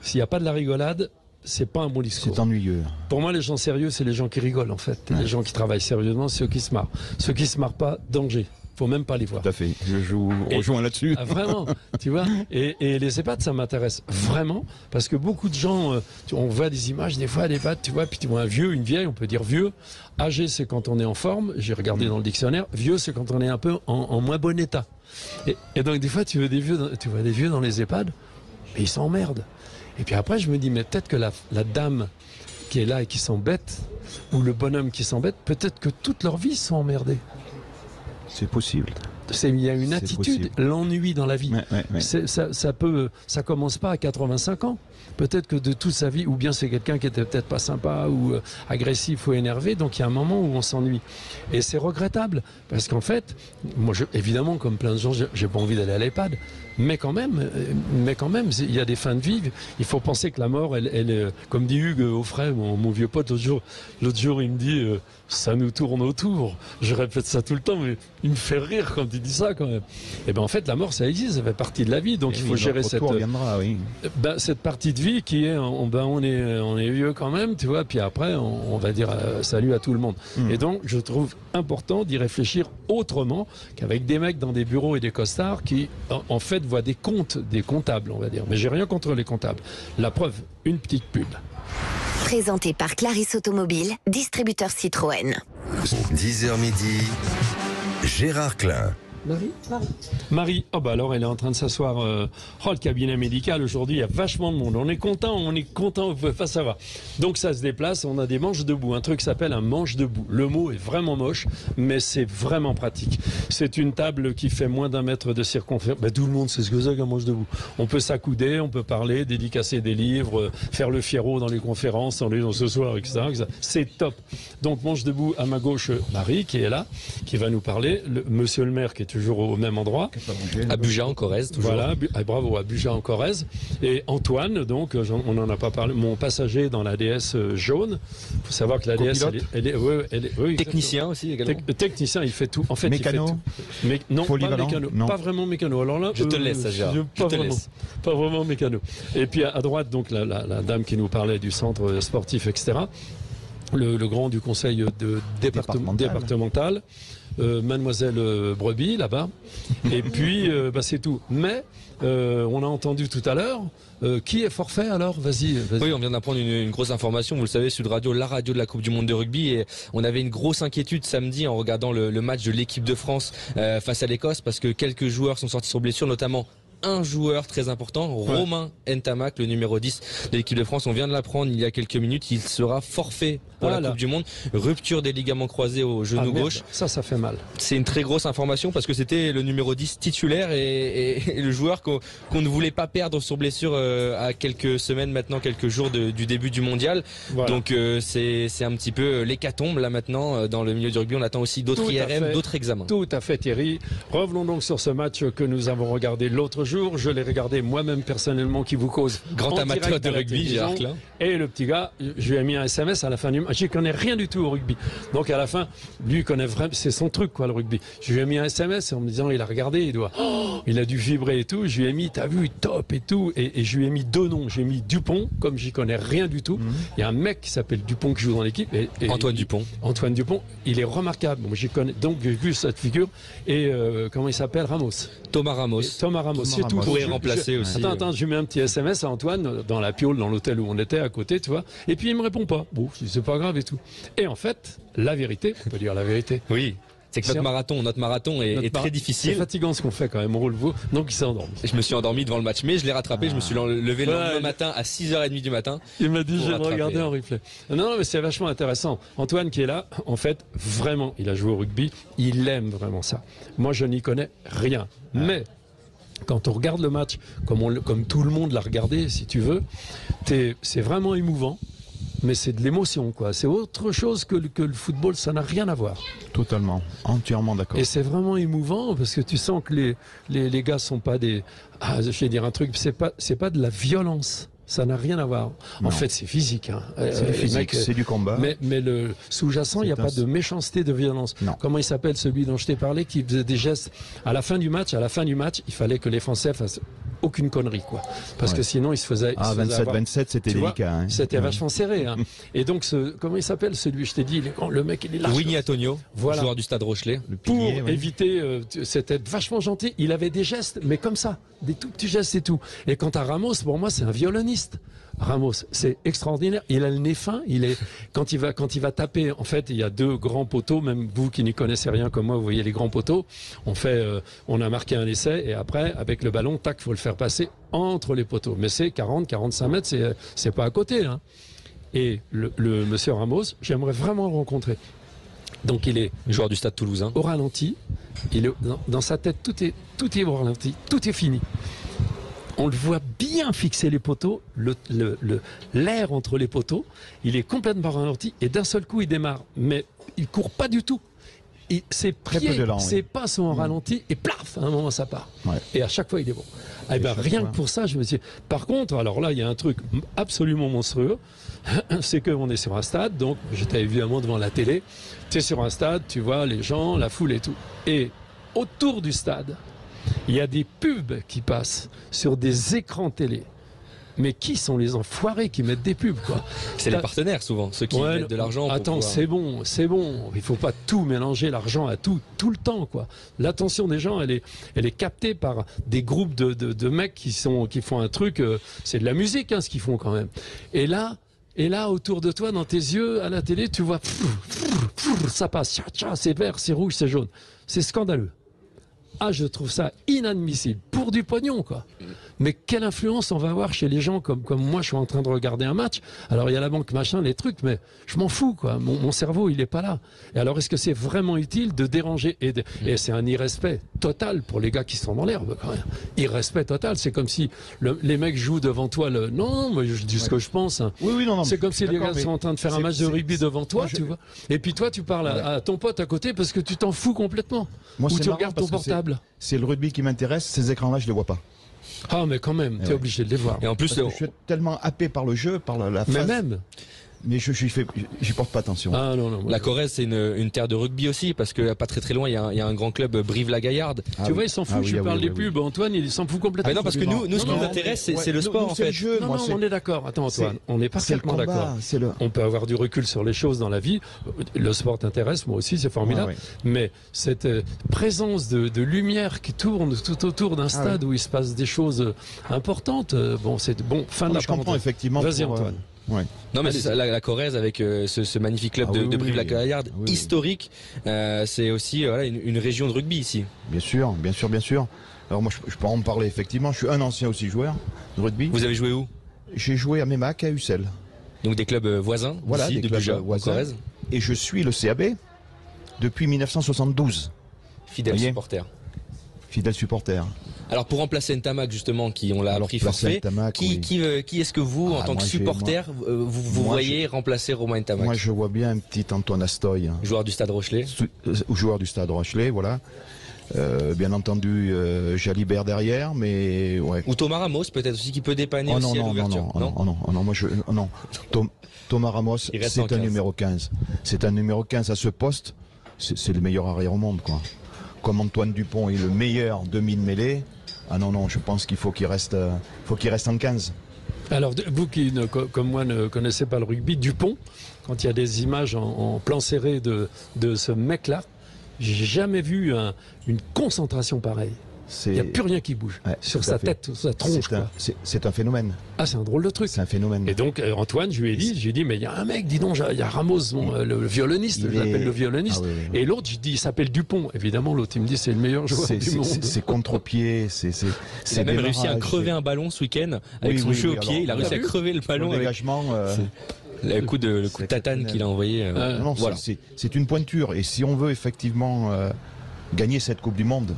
Speaker 2: s'il n'y a pas de la rigolade, c'est pas un bon discours.
Speaker 4: C'est ennuyeux.
Speaker 2: Pour moi, les gens sérieux, c'est les gens qui rigolent, en fait. Les gens qui travaillent sérieusement, c'est ceux qui se marrent. Ceux qui se marrent pas, danger. Faut même pas les voir.
Speaker 4: Tout à fait. Je rejoins là-dessus.
Speaker 2: Vraiment, tu vois. Et les EHPAD, ça m'intéresse vraiment parce que beaucoup de gens, on voit des images des fois à l'EHPAD, tu vois, puis tu vois un vieux, une vieille, on peut dire vieux. Âgé, c'est quand on est en forme. J'ai regardé dans le dictionnaire. Vieux, c'est quand on est un peu en moins bon état. Et donc des fois, tu vois des vieux dans les EHPAD, mais ils s'emmerdent. Et puis après, je me dis, mais peut-être que la dame qui est là et qui s'embête, ou le bonhomme qui s'embête, peut-être que toute leur vie ils sont emmerdés.
Speaker 4: C'est possible.
Speaker 2: Il y a une attitude, l'ennui dans la vie.
Speaker 4: Ouais.
Speaker 2: Ça commence pas à 85 ans. Peut-être que de toute sa vie, ou bien c'est quelqu'un qui était peut-être pas sympa ou agressif ou énervé, donc il y a un moment où on s'ennuie. Et c'est regrettable, parce qu'en fait, moi, évidemment, comme plein de gens, j'ai pas envie d'aller à l'EHPAD, mais quand même, il y a des fins de vie. Il faut penser que la mort, elle comme dit Hugues Offray, mon vieux pote, l'autre jour, il me dit, ça nous tourne autour. Je répète ça tout le temps, mais il me fait rire quand il dit ça, quand même. Et ben en fait, la mort, ça existe, ça fait partie de la vie, donc il faut gérer cette partie de vie qui est, on est vieux quand même, tu vois, puis après, on va dire salut à tout le monde. Et donc, je trouve important d'y réfléchir autrement qu'avec des mecs dans des bureaux et des costards qui, en fait, voient des comptes, des comptables, on va dire. Mais j'ai rien contre les comptables. La preuve, une petite pub.
Speaker 7: Présenté par Clarisse Automobile, distributeur Citroën.
Speaker 1: 10h midi, Gérard Klein.
Speaker 2: Marie, oh bah alors elle est en train de s'asseoir. Le cabinet médical aujourd'hui, il y a vachement de monde. On est content, vous pouvez pas savoir. Donc ça se déplace, on a des manches debout, un truc qui s'appelle un manche debout. Le mot est vraiment moche, mais c'est vraiment pratique. C'est une table qui fait moins d'1 mètre de circonférence. Bah, tout le monde sait ce que c'est qu'un manche debout. On peut s'accouder, on peut parler, dédicacer des livres, faire le fiero dans les conférences, on est dans ce soir, etc. C'est top. Donc manche debout, à ma gauche, Marie qui est là, qui va nous parler. Monsieur le maire qui est toujours au même endroit.
Speaker 9: À Buja en Corrèze, toujours.
Speaker 2: Voilà, bravo, à Buja en Corrèze. Et Antoine, donc, on n'en a pas parlé, mon passager dans la DS jaune. Il faut savoir que la DS, elle est oui,
Speaker 9: technicien aussi également.
Speaker 2: Technicien, il fait tout. En fait,
Speaker 4: mécano.
Speaker 2: Il fait tout. Non, pas mécano.
Speaker 4: Non.
Speaker 2: Pas vraiment mécano. Alors là,
Speaker 9: je te laisse, Gérard.
Speaker 2: Pas vraiment mécano. Et puis à droite, donc, la dame qui nous parlait du centre sportif, etc. Le grand du conseil départemental. Mademoiselle Brebis là-bas et puis c'est tout, mais on a entendu tout à l'heure qui est forfait alors, vas-y.
Speaker 9: Oui, on vient d'apprendre une grosse information, vous le savez, Sud Radio, la radio de la Coupe du Monde de rugby, et on avait une grosse inquiétude samedi en regardant le match de l'équipe de France face à l'Écosse, parce que quelques joueurs sont sortis sur blessure, notamment un joueur très important, Romain Ntamak, le numéro 10 de l'équipe de France. On vient de l'apprendre il y a quelques minutes. Il sera forfait pour la Coupe du Monde. Rupture des ligaments croisés au genou gauche.
Speaker 2: Ça fait mal.
Speaker 9: C'est une très grosse information parce que c'était le numéro 10 titulaire et le joueur qu'on ne voulait pas perdre sur blessure à quelques semaines maintenant, quelques jours du début du mondial. Voilà. Donc c'est un petit peu l'hécatombe là maintenant dans le milieu du rugby. On attend aussi d'autres IRM, d'autres examens.
Speaker 2: Tout à fait, Thierry. Revenons donc sur ce match que nous avons regardé l'autre jour. Je l'ai regardé moi-même personnellement, qui vous cause
Speaker 9: grand amateur de rugby, Gérard Klein.
Speaker 2: Et le petit gars, je lui ai mis un SMS à la fin du match. Je connais rien du tout au rugby. Donc à la fin, lui il connaît vraiment, c'est son truc quoi, le rugby. Je lui ai mis un SMS en me disant il a regardé, il a dû vibrer et tout. Je lui ai mis t'as vu top et tout, et je lui ai mis 2 noms. J'ai mis Dupont, comme j'y connais rien du tout. Il y a un mec qui s'appelle Dupont qui joue dans l'équipe.
Speaker 9: Antoine Dupont.
Speaker 2: Antoine Dupont, il est remarquable. Moi j'y connais, donc j'ai vu cette figure. Et comment il s'appelle,
Speaker 9: Thomas Ramos.
Speaker 2: C'est tout.
Speaker 9: Pourrait remplacer aussi.
Speaker 2: Attends, je mets un petit SMS à Antoine dans la piole, dans l'hôtel où on était à côté, tu vois. Et puis il me répond pas. Bon, c'est pas grave et tout. Et en fait, la vérité, on peut dire la vérité.
Speaker 9: Oui. C'est que notre marathon est très difficile.
Speaker 2: C'est fatigant ce qu'on fait quand même, on roule vous. Donc il s'est endormi.
Speaker 9: Je me suis endormi devant le match, mais je l'ai rattrapé. Je me suis levé le lendemain matin à 6h30 du matin.
Speaker 2: Il m'a dit, je vais regarder en replay. Non, mais c'est vachement intéressant. Antoine qui est là, en fait, vraiment, il a joué au rugby. Il aime vraiment ça. Moi, je n'y connais rien. Mais quand on regarde le match, comme tout le monde l'a regardé, si tu veux, c'est vraiment émouvant. Mais c'est de l'émotion, quoi. C'est autre chose que le football, ça n'a rien à voir.
Speaker 4: Totalement, entièrement d'accord.
Speaker 2: Et c'est vraiment émouvant parce que tu sens que les gars sont pas des... je vais dire un truc, c'est pas de la violence. Ça n'a rien à voir.
Speaker 4: Non.
Speaker 2: En fait, c'est physique.
Speaker 4: C'est physique, c'est du combat.
Speaker 2: Mais le sous-jacent, il n'y a pas de méchanceté, de violence.
Speaker 4: Non.
Speaker 2: Comment il s'appelle celui dont je t'ai parlé, qui faisait des gestes à la fin du match, il fallait que les Français fassent aucune connerie, quoi. Parce que sinon, il se faisait.
Speaker 4: Ah, 27-27, c'était délicat. Hein.
Speaker 2: C'était vachement serré. Hein. Et donc, comment il s'appelle celui, je t'ai dit, le mec, il est large.
Speaker 9: Winnie Antonio, joueur du Stade Rochelet.
Speaker 2: Pour éviter, c'était vachement gentil. Il avait des gestes, mais comme ça, des tout petits gestes et tout. Et quant à Ramos, pour moi, c'est un violoniste. Ramos, c'est extraordinaire. Il a le nez fin. Quand il va taper, en fait, il y a 2 grands poteaux. Même vous qui n'y connaissez rien comme moi, vous voyez les grands poteaux. On a marqué un essai et après, avec le ballon, tac, faut le faire passer entre les poteaux. Mais c'est 40-45 mètres, c'est pas à côté. Hein. Et le monsieur Ramos, j'aimerais vraiment le rencontrer. Donc il est
Speaker 9: joueur du Stade Toulousain.
Speaker 2: Au ralenti. Dans sa tête, tout est au ralenti, tout est fini. On le voit bien fixer les poteaux, l'air entre les poteaux, il est complètement ralenti et d'un seul coup il démarre. Mais il court pas du tout. Ses pieds, ses pas sont en ralenti et plaf, à un moment ça part. Ouais. Et à chaque fois il est bon. Eh ben, rien que pour ça, je me suis. Par contre, alors là il y a un truc absolument monstrueux, c'est qu'on est sur un stade, donc j'étais évidemment devant la télé. Tu es sur un stade, tu vois les gens, la foule et tout. Et autour du stade, il y a des pubs qui passent sur des écrans télé. Mais qui sont les enfoirés qui mettent des pubs, quoi?
Speaker 9: C'est les partenaires souvent, ceux qui mettent de l'argent.
Speaker 2: Attends, c'est bon. Il faut pas tout mélanger, l'argent à tout le temps, quoi. L'attention des gens, elle est captée par des groupes de mecs qui font un truc. C'est de la musique, hein, ce qu'ils font quand même. Et là, autour de toi, dans tes yeux, à la télé, tu vois, ça passe, c'est vert, c'est rouge, c'est jaune. C'est scandaleux. Ah, je trouve ça inadmissible. Pour du pognon, quoi. Mais quelle influence on va avoir chez les gens comme moi, je suis en train de regarder un match. Alors, il y a la banque, machin, les trucs, mais je m'en fous, quoi. Mon cerveau, il est pas là. Et alors, est-ce que c'est vraiment utile de déranger et c'est un irrespect total pour les gars qui sont dans l'herbe, quand même. Irrespect total. C'est comme si les mecs jouent devant toi Non, moi, je dis ce que je pense. Hein.
Speaker 4: Oui, non.
Speaker 2: C'est comme si les gars sont en train de faire un match de rugby devant toi, tu vois. Et puis toi, tu parles à ton pote à côté parce que tu t'en fous complètement.
Speaker 4: Moi,
Speaker 2: ou tu regardes ton portable.
Speaker 4: C'est le rugby qui m'intéresse, ces écrans-là, je les vois pas.
Speaker 2: Ah, mais quand même, t'es obligé de les voir.
Speaker 9: Et en plus,
Speaker 4: je suis tellement happé par le jeu, par la phase.
Speaker 2: Mais même.
Speaker 4: Mais j'y porte pas attention.
Speaker 2: Ah, non,
Speaker 9: la Corrèze, c'est une terre de rugby aussi, parce que pas très loin, il y a un grand club, Brive-la-Gaillarde.
Speaker 2: Tu vois, il s'en fout, je parle des pubs. Antoine, il s'en fout complètement.
Speaker 9: Mais non, parce que nous, ce qui nous intéresse, c'est le sport, en fait.
Speaker 2: Non, on est d'accord. Attends, Antoine, on est parfaitement d'accord. On peut avoir du recul sur les choses dans la vie. Le sport t'intéresse, moi aussi, c'est formidable. Mais cette présence de lumière qui tourne tout autour d'un stade où il se passe des choses importantes, c'est bon, fin de la parenthèse.
Speaker 4: Je comprends, effectivement.
Speaker 2: Vas-y, Antoine.
Speaker 4: Ouais.
Speaker 9: Non, mais c'est ça, la Corrèze avec ce magnifique club de Brive-la-Gaillarde historique, c'est aussi une région de rugby ici.
Speaker 4: Bien sûr. Alors moi je peux en parler effectivement, je suis un ancien aussi joueur de rugby.
Speaker 9: Vous avez joué où?
Speaker 4: J'ai joué à Mémac, à Ussel.
Speaker 9: Donc des clubs voisins,
Speaker 4: voilà,
Speaker 9: ici,
Speaker 4: des clubs voisins. Et je suis le CAB depuis 1972.
Speaker 9: Fidèle supporter. Alors pour remplacer Ntamak justement, qui on l'a appris forfait, qui est-ce que vous, en tant que supporter, vous voyez remplacer Romain Ntamak?
Speaker 4: Moi je vois bien un petit Antoine Astoy.
Speaker 9: Joueur du Stade Rochelet.
Speaker 4: Joueur du Stade Rochelet, voilà. Bien entendu Jalibert derrière, mais ouais.
Speaker 9: Ou Thomas Ramos peut-être aussi qui peut dépanner aussi à l'ouverture.
Speaker 4: Non. Thomas Ramos, c'est un numéro 15. C'est un numéro 15 à ce poste. C'est le meilleur arrière au monde, quoi. Comme Antoine Dupont est le meilleur demi-mêlée. Ah non, je pense qu'il faut qu'il reste en 15.
Speaker 2: Alors, vous qui, comme moi, ne connaissez pas le rugby, Dupont, quand il y a des images en plan serré de ce mec-là, j'ai jamais vu une concentration pareille. Il n'y a plus rien qui bouge sur sa tête, sur sa tronche.
Speaker 4: C'est un phénomène.
Speaker 2: Ah, c'est un drôle de truc.
Speaker 4: C'est un phénomène.
Speaker 2: Et donc, Antoine, je lui ai dit, mais il y a un mec, dis donc, il y a Ramos, le violoniste, je l'appelle le violoniste. Et l'autre, je dis, il s'appelle Dupont. Évidemment, l'autre, il me dit, c'est le meilleur joueur du monde.
Speaker 4: C'est contre-pied,
Speaker 9: il a même réussi à crever un ballon ce week-end avec son jeu au pied. Il a réussi à crever le ballon.
Speaker 4: Le dégagement.
Speaker 9: Le coup de tatane qu'il a envoyé.
Speaker 4: Voilà. C'est une pointure. Et si on veut effectivement gagner cette Coupe du Monde,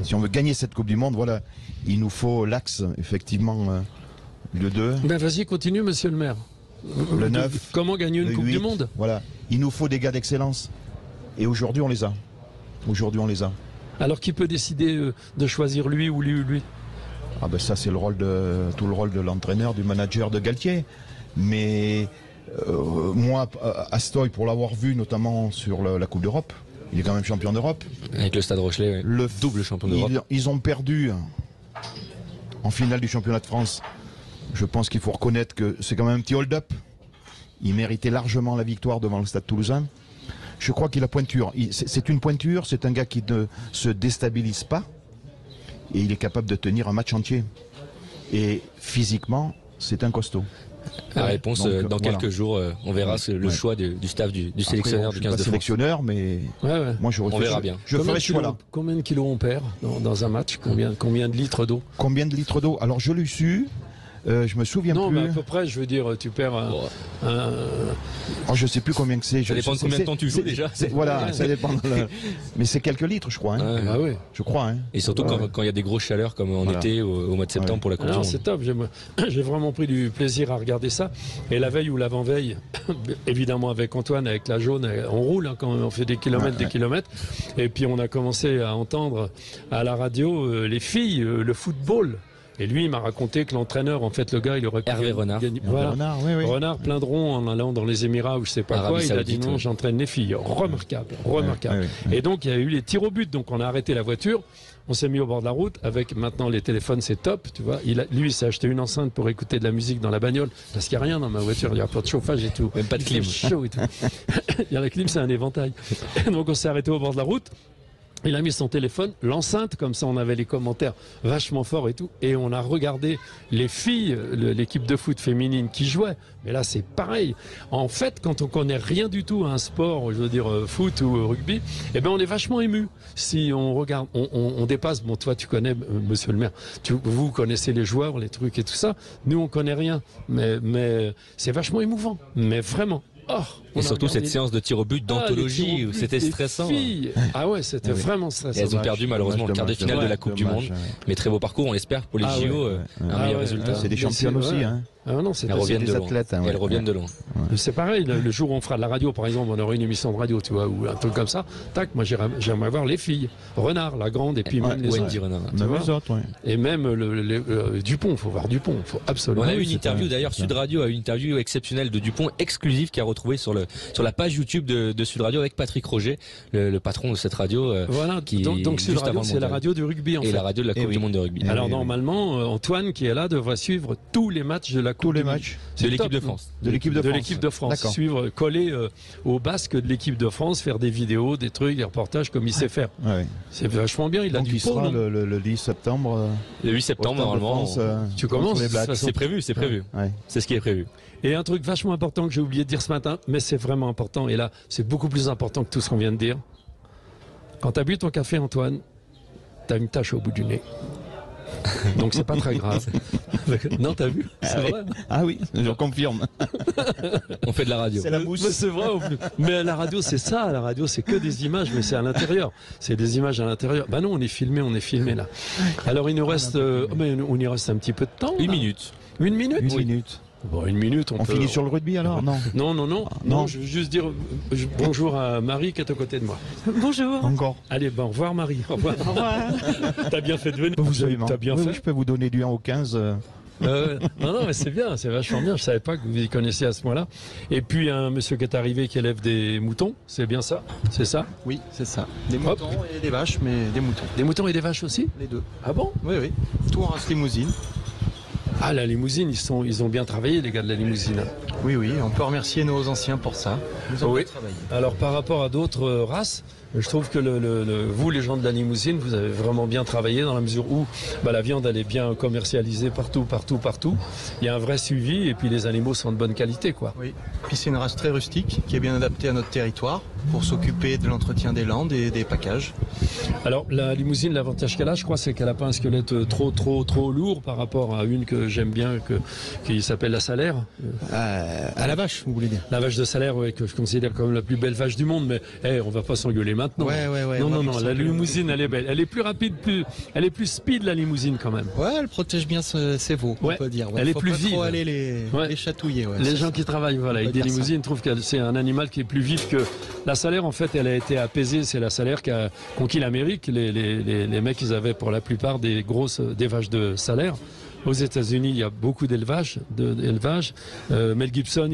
Speaker 4: si on veut gagner cette Coupe du Monde, voilà, il nous faut l'axe, effectivement, le 2.
Speaker 2: Ben vas-y, continue, monsieur le maire.
Speaker 4: Le 9.
Speaker 2: Comment gagner une Coupe
Speaker 4: 8,
Speaker 2: du Monde?
Speaker 4: Voilà. Il nous faut des gars d'excellence. Et aujourd'hui, on les a. Alors,
Speaker 2: qui peut décider de choisir lui ou lui?
Speaker 4: Ah ben ça, c'est tout le rôle de l'entraîneur, du manager, de Galtier. Mais moi, Astoy, pour l'avoir vu notamment sur la Coupe d'Europe, il est quand même champion d'Europe.
Speaker 9: Avec le Stade Rochelet,
Speaker 4: le
Speaker 9: double champion d'Europe.
Speaker 4: Ils ont perdu en finale du championnat de France. Je pense qu'il faut reconnaître que c'est quand même un petit hold-up. Il méritait largement la victoire devant le Stade Toulousain. Je crois qu'il a pointure. C'est une pointure, c'est un gars qui ne se déstabilise pas. Et il est capable de tenir un match entier. Et physiquement, c'est un costaud.
Speaker 9: La réponse, donc, dans quelques jours, on verra le choix du staff du sélectionneur du 15 de France.
Speaker 4: Sélectionneur, mais moi
Speaker 9: on verra bien.
Speaker 4: Je ferai ce choix-là.
Speaker 2: Combien de kilos on perd dans un match? Combien de litres d'eau?
Speaker 4: Combien de litres d'eau? Alors je l'ai su. Je me souviens plus.
Speaker 2: Non, mais à peu près, je veux dire, tu perds
Speaker 4: je sais plus combien que c'est.
Speaker 9: Ça dépend de combien de temps tu joues déjà.
Speaker 4: Voilà, ça dépend. Mais c'est quelques litres, je crois. Hein.
Speaker 2: Ah oui.
Speaker 4: Je crois. Hein.
Speaker 9: Et surtout quand il y a des grosses chaleurs comme en été au mois de septembre pour la Coupe du Monde.
Speaker 2: C'est top. J'ai vraiment pris du plaisir à regarder ça. Et la veille ou l'avant-veille, évidemment avec Antoine, avec la jaune, on roule quand on fait des kilomètres, des kilomètres. Et puis on a commencé à entendre à la radio les filles, le football. Et lui, il m'a raconté que l'entraîneur, en fait, le gars, il aurait pu
Speaker 9: Hervé Renard.
Speaker 2: Voilà.
Speaker 4: Renard,
Speaker 2: Renard, plein de ronds en allant dans les Émirats ou je sais pas
Speaker 9: Arabie
Speaker 2: quoi. Il a dit
Speaker 9: Saoudite,
Speaker 2: non, j'entraîne les filles. Remarquable. Et donc, il y a eu les tirs au but. Donc, on a arrêté la voiture. On s'est mis au bord de la route. Avec maintenant les téléphones, c'est top. Tu vois. Lui, il s'est acheté une enceinte pour écouter de la musique dans la bagnole. Parce qu'il n'y a rien dans ma voiture. Il n'y a pas de chauffage et tout.
Speaker 9: Même pas de clim.
Speaker 2: Chaud et tout. Il y a la clim, c'est un éventail. Donc, on s'est arrêté au bord de la route. Il a mis son téléphone, l'enceinte, comme ça on avait les commentaires vachement forts et tout. Et on a regardé les filles, l'équipe de foot féminine qui jouait. Mais là c'est pareil. En fait, quand on connaît rien du tout à un sport, je veux dire foot ou rugby, eh ben on est vachement ému. Si on regarde, on dépasse. Bon, toi tu connais, monsieur le maire, vous connaissez les joueurs, les trucs et tout ça. Nous on connaît rien. Mais c'est vachement émouvant. Mais vraiment.
Speaker 9: Et surtout cette séance de tir au but d'anthologie où c'était stressant.
Speaker 2: Ah ouais, c'était vraiment stressant.
Speaker 9: Et elles ont perdu malheureusement le quart de finale de la Coupe du Monde. Mais très beau parcours, on l'espère pour les JO. Un meilleur résultat.
Speaker 4: C'est des championnes aussi.
Speaker 2: Ah non,
Speaker 9: elles reviennent de loin. Elles reviennent de loin.
Speaker 2: C'est pareil, le jour où on fera de la radio, par exemple, on aura une émission de radio, tu vois, ou un truc comme ça. Tac, moi j'aimerais voir les filles. Renard, la grande, et puis même les autres. Et même Dupont, il faut voir Dupont, il faut absolument.
Speaker 9: On a eu une interview, d'ailleurs, Sud Radio a eu une interview exceptionnelle de Dupont, exclusive, qui a retrouvé sur la page YouTube de Sud Radio avec Patrick Roger, le patron de cette radio.
Speaker 2: Voilà, donc Sud Radio, c'est la radio du rugby en fait.
Speaker 9: Et la radio de la Coupe du Monde de rugby.
Speaker 2: Alors normalement, Antoine qui est là devrait suivre tous les matchs de la Coupe du Monde.
Speaker 9: De l'équipe de France.
Speaker 4: De l'équipe de
Speaker 2: France. Suivre, coller au basque de l'équipe de France, faire des vidéos, des trucs, des reportages comme il sait faire. C'est vachement bien, il a du
Speaker 4: sera le 10 septembre.
Speaker 9: Le 8 septembre, normalement.
Speaker 2: Tu commences.
Speaker 9: C'est prévu. C'est ce qui est prévu.
Speaker 2: Et un truc vachement important que j'ai oublié de dire ce matin, mais c'est vraiment important, et là, c'est beaucoup plus important que tout ce qu'on vient de dire. Quand tu as bu ton café, Antoine, tu as une tache au bout du nez. Donc c'est pas très grave. Non, t'as vu? C'est vrai.
Speaker 4: Ah oui, je confirme.
Speaker 9: On fait de la radio.
Speaker 2: C'est la mousse. C'est vrai. Mais la radio, c'est ça. La radio, c'est que des images, mais c'est à l'intérieur. C'est des images à l'intérieur. Bah non, on est filmé là. Alors il nous reste, on y reste un petit peu de temps.
Speaker 9: Une minute.
Speaker 2: Une minute.
Speaker 4: Une minute.
Speaker 2: Bon, une minute, on
Speaker 4: finit sur le rugby alors?
Speaker 2: Non, je veux juste dire bonjour à Marie qui est à côté de moi.
Speaker 5: Bonjour.
Speaker 4: Encore.
Speaker 2: Allez, au revoir Marie. Au revoir. T'as bien fait de venir.
Speaker 4: T'as bien fait. Je peux vous donner du 1 au 15.
Speaker 2: Non, mais c'est bien, c'est vachement bien. Je savais pas que vous y connaissiez à ce moment-là. Et puis un monsieur qui est arrivé qui élève des moutons, c'est bien ça? C'est ça?
Speaker 10: Oui, c'est ça. Des moutons et des vaches, mais des moutons.
Speaker 2: Des moutons et des vaches aussi?
Speaker 10: Les deux.
Speaker 2: Ah bon?
Speaker 10: Oui. Tout en race limousine.
Speaker 2: Ah, la limousine, ils ont bien travaillé, les gars de la limousine.
Speaker 10: Oui, on peut remercier nos anciens pour ça. Ils ont bien travaillé.
Speaker 2: Alors, par rapport à d'autres races, je trouve que vous, les gens de la limousine, vous avez vraiment bien travaillé dans la mesure où la viande, elle est bien commercialisée partout. Il y a un vrai suivi et puis les animaux sont de bonne qualité, quoi.
Speaker 10: Oui, puis c'est une race très rustique qui est bien adaptée à notre territoire pour s'occuper de l'entretien des landes et des packages.
Speaker 2: Alors, la limousine, l'avantage qu'elle a, je crois, c'est qu'elle n'a pas un squelette trop lourd par rapport à une que j'aime bien, qui s'appelle la Salaire.
Speaker 10: À la vache, vous voulez dire?
Speaker 2: La vache de Salaire, que je considère comme la plus belle vache du monde, mais on va pas s'engueuler maintenant. Non, la limousine, elle est belle. Elle est plus rapide, elle est plus speed, la limousine, quand même.
Speaker 10: Ouais, elle protège bien ses veaux, on peut dire.
Speaker 2: Elle est plus vive.
Speaker 10: Faut pas trop aller les chatouiller.
Speaker 2: Les gens qui travaillent, avec des limousines trouvent que c'est un animal qui est plus vif que la Salaire. En fait, elle a été apaisée. C'est la Salaire qui a conquis l'Amérique. Les mecs, ils avaient pour la plupart des vaches de Salaire. aux États-Unis, il y a beaucoup d'élevage. Mel Gibson,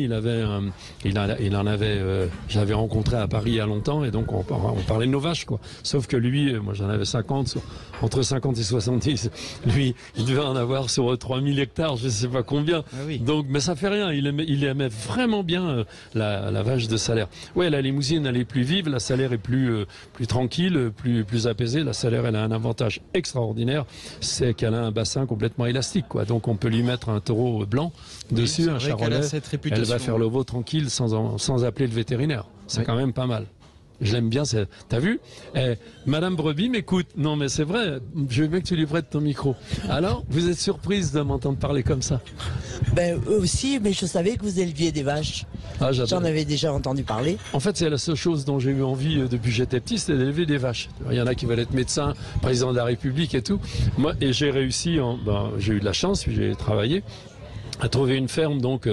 Speaker 2: j'avais rencontré à Paris il y a longtemps, et donc on parlait de nos vaches, quoi. Sauf que lui, moi j'en avais 50, entre 50 et 70. Lui, il devait en avoir sur 3000 hectares, je sais pas combien.
Speaker 10: Ah oui.
Speaker 2: Donc, mais ça fait rien. Il aimait vraiment bien la vache de Salaire. Ouais, la Limousine, elle est plus vive, la Salaire est plus tranquille, plus apaisée. La Salaire, elle a un avantage extraordinaire, c'est qu'elle a un bassin complètement élastique, quoi. Donc, on peut lui mettre un taureau blanc dessus, un charolais. Elle va faire le veau tranquille sans appeler le vétérinaire. C'est quand même pas mal. Je l'aime bien, t'as vu? Madame Brebis m'écoute. Non, mais c'est vrai, je veux bien que tu lui prêtes ton micro. Alors, vous êtes surprise de m'entendre parler comme ça?
Speaker 6: Ben, eux aussi, mais je savais que vous éleviez des vaches.
Speaker 2: Ah,
Speaker 6: j'en avais déjà entendu parler.
Speaker 2: En fait, c'est la seule chose dont j'ai eu envie depuis que j'étais petit, c'était d'élever des vaches. Il y en a qui veulent être médecins, président de la République et tout. Moi, et j'ai réussi, j'ai eu de la chance, puis j'ai travaillé, à trouver une ferme, donc,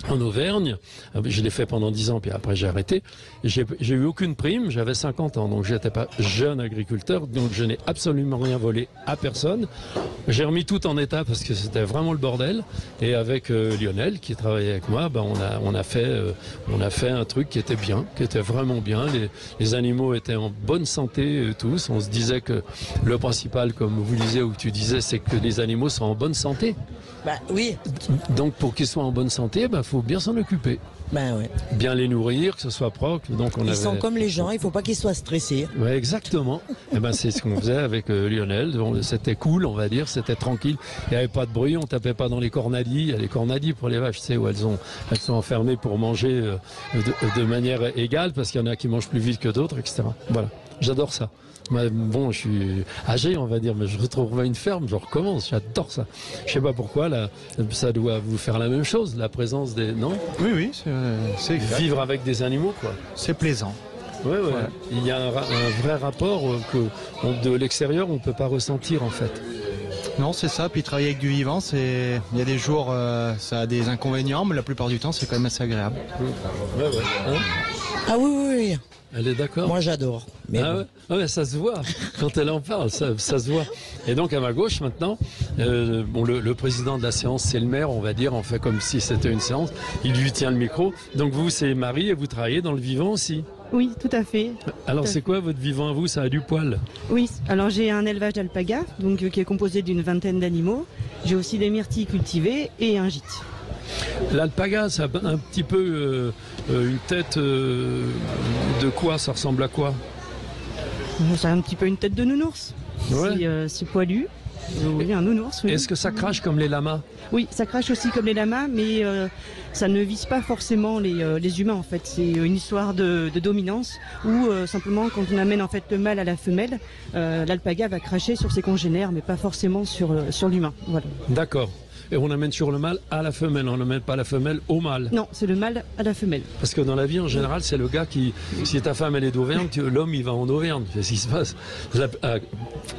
Speaker 2: en Auvergne. Je l'ai fait pendant 10 ans, puis après j'ai arrêté. J'ai eu aucune prime, j'avais 50 ans, donc j'étais pas jeune agriculteur, donc je n'ai absolument rien volé à personne. J'ai remis tout en état parce que c'était vraiment le bordel. Et avec Lionel, qui travaillait avec moi, on a fait un truc qui était bien, qui était vraiment bien. Les animaux étaient en bonne santé tous. On se disait que le principal, comme vous disiez ou tu disais, c'est que les animaux sont en bonne santé.
Speaker 6: Bah oui.
Speaker 2: Donc pour qu'ils soient en bonne santé, faut bien s'en occuper.
Speaker 6: Ben ouais.
Speaker 2: Bien les nourrir, que ce soit propre. Donc
Speaker 6: ils sont comme les gens, il faut pas qu'ils soient stressés.
Speaker 2: Ouais, exactement. Et c'est ce qu'on faisait avec Lionel. C'était cool, on va dire, c'était tranquille. Il n'y avait pas de bruit, on tapait pas dans les cornadis. Il y a les cornadis pour les vaches, tu sais, où elles sont enfermées pour manger de manière égale, parce qu'il y en a qui mangent plus vite que d'autres, etc. Voilà, j'adore ça. Bon, je suis âgé, on va dire, mais je retrouverai une ferme, je recommence, j'adore ça. Je sais pas pourquoi, là, ça doit vous faire la même chose, la présence des... Non ?
Speaker 10: Oui, c'est exact.
Speaker 2: Vivre avec des animaux, quoi.
Speaker 10: C'est plaisant.
Speaker 2: Ouais. Il y a un vrai rapport que de l'extérieur, on ne peut pas ressentir, en fait.
Speaker 10: Non, c'est ça, puis travailler avec du vivant, il y a des jours, ça a des inconvénients, mais la plupart du temps, c'est quand même assez agréable.
Speaker 2: Ouais. Hein ?
Speaker 6: Ah oui.
Speaker 2: Elle est d'accord?
Speaker 6: Moi j'adore.
Speaker 2: Ouais, ça se voit. Quand elle en parle, ça se voit. Et donc à ma gauche maintenant, le président de la séance, c'est le maire, on va dire, on fait comme si c'était une séance. Il lui tient le micro. Donc vous, c'est Marie et vous travaillez dans le vivant aussi?
Speaker 11: Oui, tout à fait.
Speaker 2: Alors c'est quoi votre vivant à vous? Ça a du poil?
Speaker 11: Oui, alors j'ai un élevage d'alpagas, donc qui est composé d'une vingtaine d'animaux. J'ai aussi des myrtilles cultivées et un gîte.
Speaker 2: L'alpaga, ça a un petit peu une tête de quoi? Ça ressemble à quoi?
Speaker 11: Ça a un petit peu une tête de nounours. Ouais. C'est poilu. Oui, un nounours. Oui.
Speaker 2: Est-ce que ça crache comme les lamas?
Speaker 11: Oui, ça crache aussi comme les lamas, mais ça ne vise pas forcément les humains en fait. C'est une histoire de dominance où simplement quand on amène en fait le mâle à la femelle, l'alpaga va cracher sur ses congénères, mais pas forcément sur l'humain. Voilà.
Speaker 2: D'accord. Et on amène sur le mâle à la femelle, on n'amène pas la femelle au mâle.
Speaker 11: Non, c'est le mâle à la femelle.
Speaker 2: Parce que dans la vie, en général, c'est le gars qui, si ta femme elle est d'Auvergne, l'homme il va en Auvergne. C'est ce qui se passe.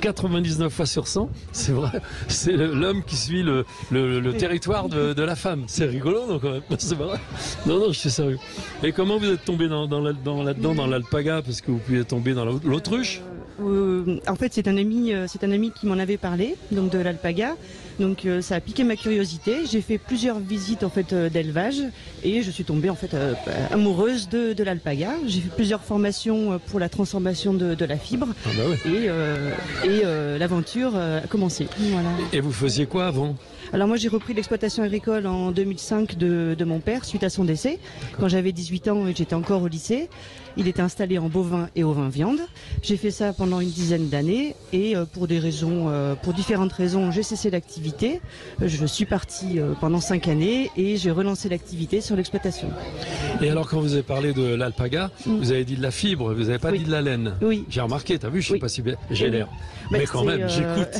Speaker 2: 99 fois sur 100, c'est vrai, c'est l'homme qui suit le territoire de la femme. C'est rigolo, non, quand même. C'est vrai. Non, je suis sérieux. Et comment vous êtes tombé là-dedans, dans l'alpaga? Parce que vous pouvez tomber dans l'autruche?
Speaker 11: En fait, c'est un ami qui m'en avait parlé, donc de l'alpaga. Donc ça a piqué ma curiosité. J'ai fait plusieurs visites en fait d'élevage et je suis tombée en fait amoureuse de l'alpaga. J'ai fait plusieurs formations pour la transformation de la fibre.
Speaker 2: Ah bah oui.
Speaker 11: Et l'aventure a commencé. Voilà.
Speaker 2: Et vous faisiez quoi avant?
Speaker 11: Alors moi j'ai repris l'exploitation agricole en 2005 de mon père suite à son décès. Quand j'avais 18 ans et j'étais encore au lycée. Il était installé en bovin et ovin viande. J'ai fait ça pendant une dizaine d'années et pour différentes raisons, j'ai cessé l'activité. Je suis partie pendant 5 années et j'ai relancé l'activité sur l'exploitation.
Speaker 2: Et alors quand vous avez parlé de l'alpaga, vous avez dit de la fibre, vous n'avez pas dit de la laine.
Speaker 11: Oui.
Speaker 2: J'ai remarqué, t'as vu, je sais pas si bien, j'ai l'air. Mais quand même, j'écoute.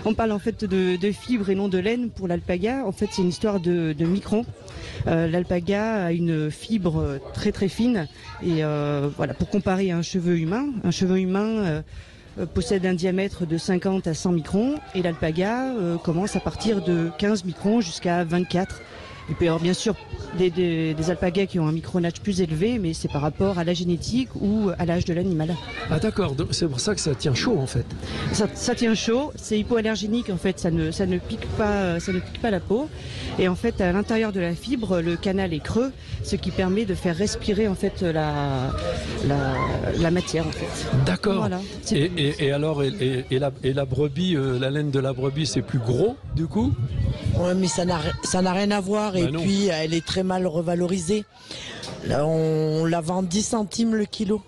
Speaker 11: On parle en fait de fibre et non de laine pour l'alpaga. En fait, c'est une histoire de microns. L'alpaga a une fibre très très fine et voilà, pour comparer à un cheveu humain possède un diamètre de 50 à 100 microns et l'alpaga commence à partir de 15 microns jusqu'à 24. Il peut y avoir bien sûr des alpagas qui ont un micronage plus élevé, mais c'est par rapport à la génétique ou à l'âge de l'animal.
Speaker 2: Ah d'accord, c'est pour ça que ça tient chaud en fait.
Speaker 11: Ça tient chaud, c'est hypoallergénique en fait, ça ne pique pas la peau. Et en fait, à l'intérieur de la fibre, le canal est creux, ce qui permet de faire respirer en fait la matière en fait.
Speaker 2: D'accord.
Speaker 11: Voilà.
Speaker 2: Et alors, la brebis, la laine de la brebis, c'est plus gros du coup?
Speaker 6: Ouais, mais ça n'a rien à voir. Et puis, elle est très mal revalorisée. Là, on la vend 10 centimes le kilo.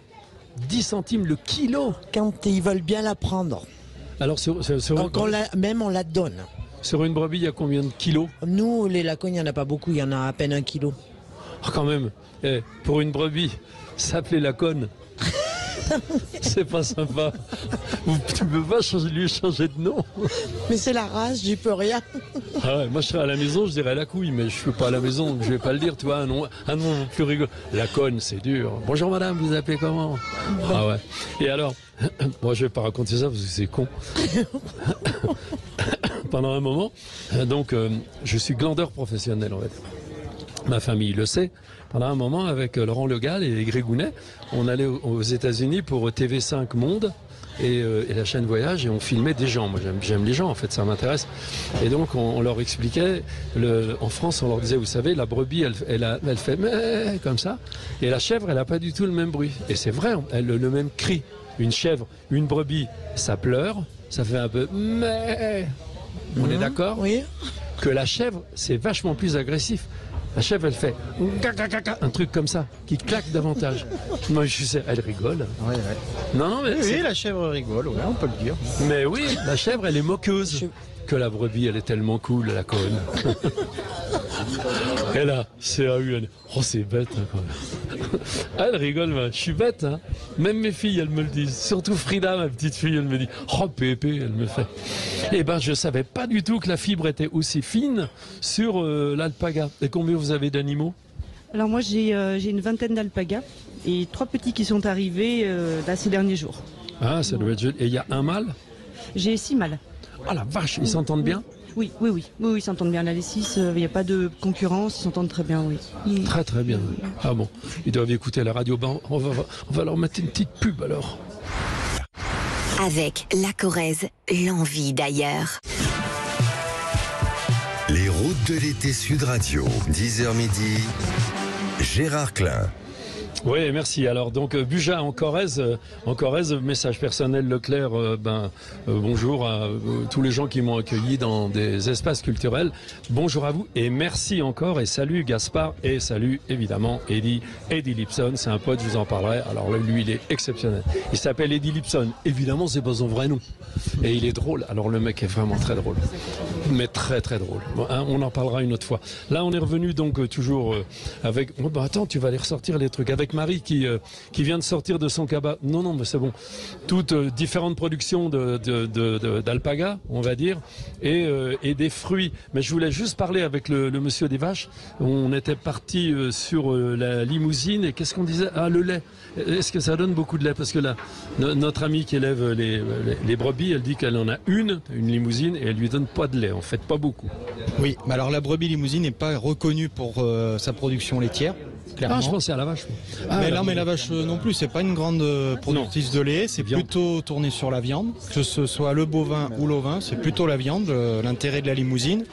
Speaker 2: 10 centimes le kilo?
Speaker 6: Quand ils veulent bien la prendre.
Speaker 2: Alors,
Speaker 6: on la donne.
Speaker 2: Sur une brebis, il y a combien de kilos?
Speaker 6: Nous, les lacognes, il n'y en a pas beaucoup. Il y en a à peine 1 kilo.
Speaker 2: Oh, quand même, pour une brebis, s'appeler la conne. C'est pas sympa. Tu peux pas lui changer de nom.
Speaker 6: Mais c'est la race, j'y peux rien.
Speaker 2: Ah ouais, moi je serais à la maison, je dirais la couille, mais je suis pas à la maison, je vais pas le dire, tu vois, un nom plus rigolo. La conne, c'est dur. Bonjour madame, vous appelez comment? Ah ouais. Et alors, moi je vais pas raconter ça parce que c'est con. Pendant un moment, donc je suis glandeur professionnel en fait. Ma famille le sait. Pendant un moment, avec Laurent Le Gall et Grégounet, on allait aux États-Unis pour TV5 Monde et la chaîne Voyage et on filmait des gens. Moi, j'aime les gens, en fait, ça m'intéresse. Et donc, on leur expliquait, en France, on leur disait, vous savez, la brebis, elle fait mais comme ça, et la chèvre, elle n'a pas du tout le même bruit. Et c'est vrai, elle a le même cri. Une chèvre, une brebis, ça pleure, ça fait un peu mais. On est d'accord?
Speaker 6: Oui.
Speaker 2: Que la chèvre, c'est vachement plus agressif. La chèvre, elle fait un truc comme ça, qui claque davantage. Moi, je sais, elle rigole.
Speaker 10: Ouais.
Speaker 2: Non, mais
Speaker 10: oui, la chèvre rigole, ouais, on peut le dire.
Speaker 2: Mais oui, la chèvre, elle est moqueuse. Que la brebis, elle est tellement cool, la conne. Et là, c'est AUN. Oh, c'est bête, hein, quand même. Elle rigole, je suis bête, hein. Même mes filles, elles me le disent. Surtout Frida, ma petite fille, elle me dit oh, Pépé, elle me fait. Eh ben, je savais pas du tout que la fibre était aussi fine sur l'alpaga. Et combien vous avez d'animaux?
Speaker 11: Alors moi, j'ai une vingtaine d'alpagas et 3 petits qui sont arrivés là, ces derniers jours.
Speaker 2: Ah, ça doit être joli. Et il y a un mâle?
Speaker 11: J'ai 6 mâles.
Speaker 2: Ah la vache, ils s'entendent bien?
Speaker 11: Oui, ils s'entendent bien. Là, les 6, il n'y a pas de concurrence, ils s'entendent très bien, oui.
Speaker 2: Très très bien. Ah bon, ils doivent écouter la radio. Ben, on va leur mettre une petite pub alors.
Speaker 7: Avec la Corrèze, l'envie d'ailleurs.
Speaker 1: Les routes de l'été Sud Radio, 10h midi, Gérard Klein.
Speaker 2: Oui, merci. Alors donc Buja en Corrèze, message personnel Leclerc, bonjour à tous les gens qui m'ont accueilli dans des espaces culturels. Bonjour à vous et merci encore et salut Gaspard et salut évidemment Eddie Lipson, c'est un pote, je vous en parlerai. Alors là, lui, il est exceptionnel. Il s'appelle Eddie Lipson. Évidemment, c'est pas son vrai nom. Et il est drôle. Alors le mec est vraiment très drôle. Mais très très drôle. Bon, hein, on en parlera une autre fois. Là, on est revenu donc toujours avec... Oh, bah, attends, tu vas aller ressortir les trucs. Avec Marie qui vient de sortir de son cabas. Non, mais c'est bon. Toutes différentes productions d'alpaga, on va dire, et des fruits. Mais je voulais juste parler avec le monsieur des vaches. On était parti sur la limousine et qu'est-ce qu'on disait? Ah, le lait. Est-ce que ça donne beaucoup de lait? Parce que là, notre amie qui élève les brebis, elle dit qu'elle en a une limousine, et elle lui donne pas de lait, en fait, pas beaucoup.
Speaker 10: Oui, mais alors la brebis limousine n'est pas reconnue pour sa production laitière. Clairement.
Speaker 2: Ah, je pensais à la vache.
Speaker 10: Mais la vache non plus, c'est pas une grande productrice de lait, c'est plutôt tourné sur la viande, que ce soit le bovin ou l'ovin, c'est plutôt la viande, l'intérêt de la limousine.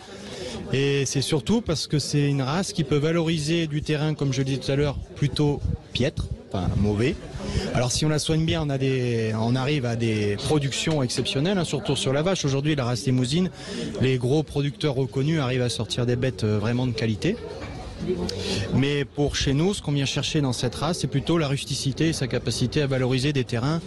Speaker 10: Et c'est surtout parce que c'est une race qui peut valoriser du terrain, comme je le disais tout à l'heure, plutôt piètre, enfin mauvais. Alors si on la soigne bien, on arrive à des productions exceptionnelles, hein, surtout sur la vache. Aujourd'hui, la race limousine, les gros producteurs reconnus arrivent à sortir des bêtes vraiment de qualité. Mais pour chez nous, ce qu'on vient chercher dans cette race, c'est plutôt la rusticité et sa capacité à valoriser des terrains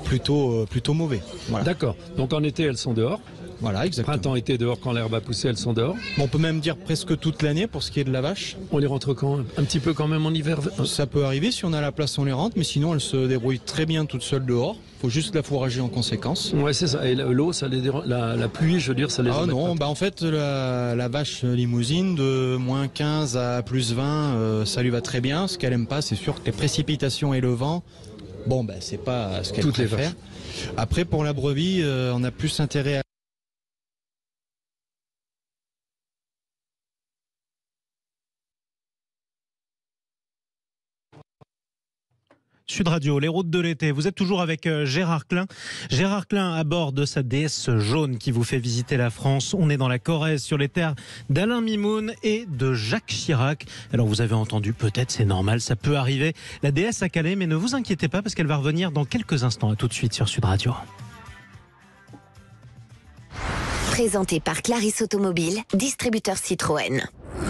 Speaker 10: plutôt mauvais. Voilà.
Speaker 2: D'accord. Donc en été, elles sont dehors.
Speaker 10: Voilà, exactement.
Speaker 2: Printemps, été, dehors, quand l'herbe a poussé, elles sont dehors.
Speaker 10: On peut même dire presque toute l'année pour ce qui est de la vache.
Speaker 2: On les rentre quand? Un petit peu quand même en hiver?
Speaker 10: Ça peut arriver, si on a la place, on les rentre, mais sinon elles se débrouillent très bien toutes seules dehors. Il faut juste la fourrager en conséquence.
Speaker 2: Ouais, c'est ça. Et l'eau, ça les la pluie, je veux dire, ça les...
Speaker 10: Ah non, en fait, la vache limousine de moins 15 à plus 20, ça lui va très bien. Ce qu'elle aime pas, c'est sûr que les précipitations et le vent, c'est pas ce qu'elle préfère. Après, pour la brebis, on a plus intérêt à
Speaker 12: Sud Radio, les routes de l'été. Vous êtes toujours avec Gérard Klein. Gérard Klein à bord de sa DS jaune qui vous fait visiter la France. On est dans la Corrèze, sur les terres d'Alain Mimoun et de Jacques Chirac. Alors vous avez entendu, peut-être c'est normal, ça peut arriver. La DS a calé, mais ne vous inquiétez pas parce qu'elle va revenir dans quelques instants. À tout de suite sur Sud Radio.
Speaker 7: Présenté par Clarisse Automobile, distributeur Citroën.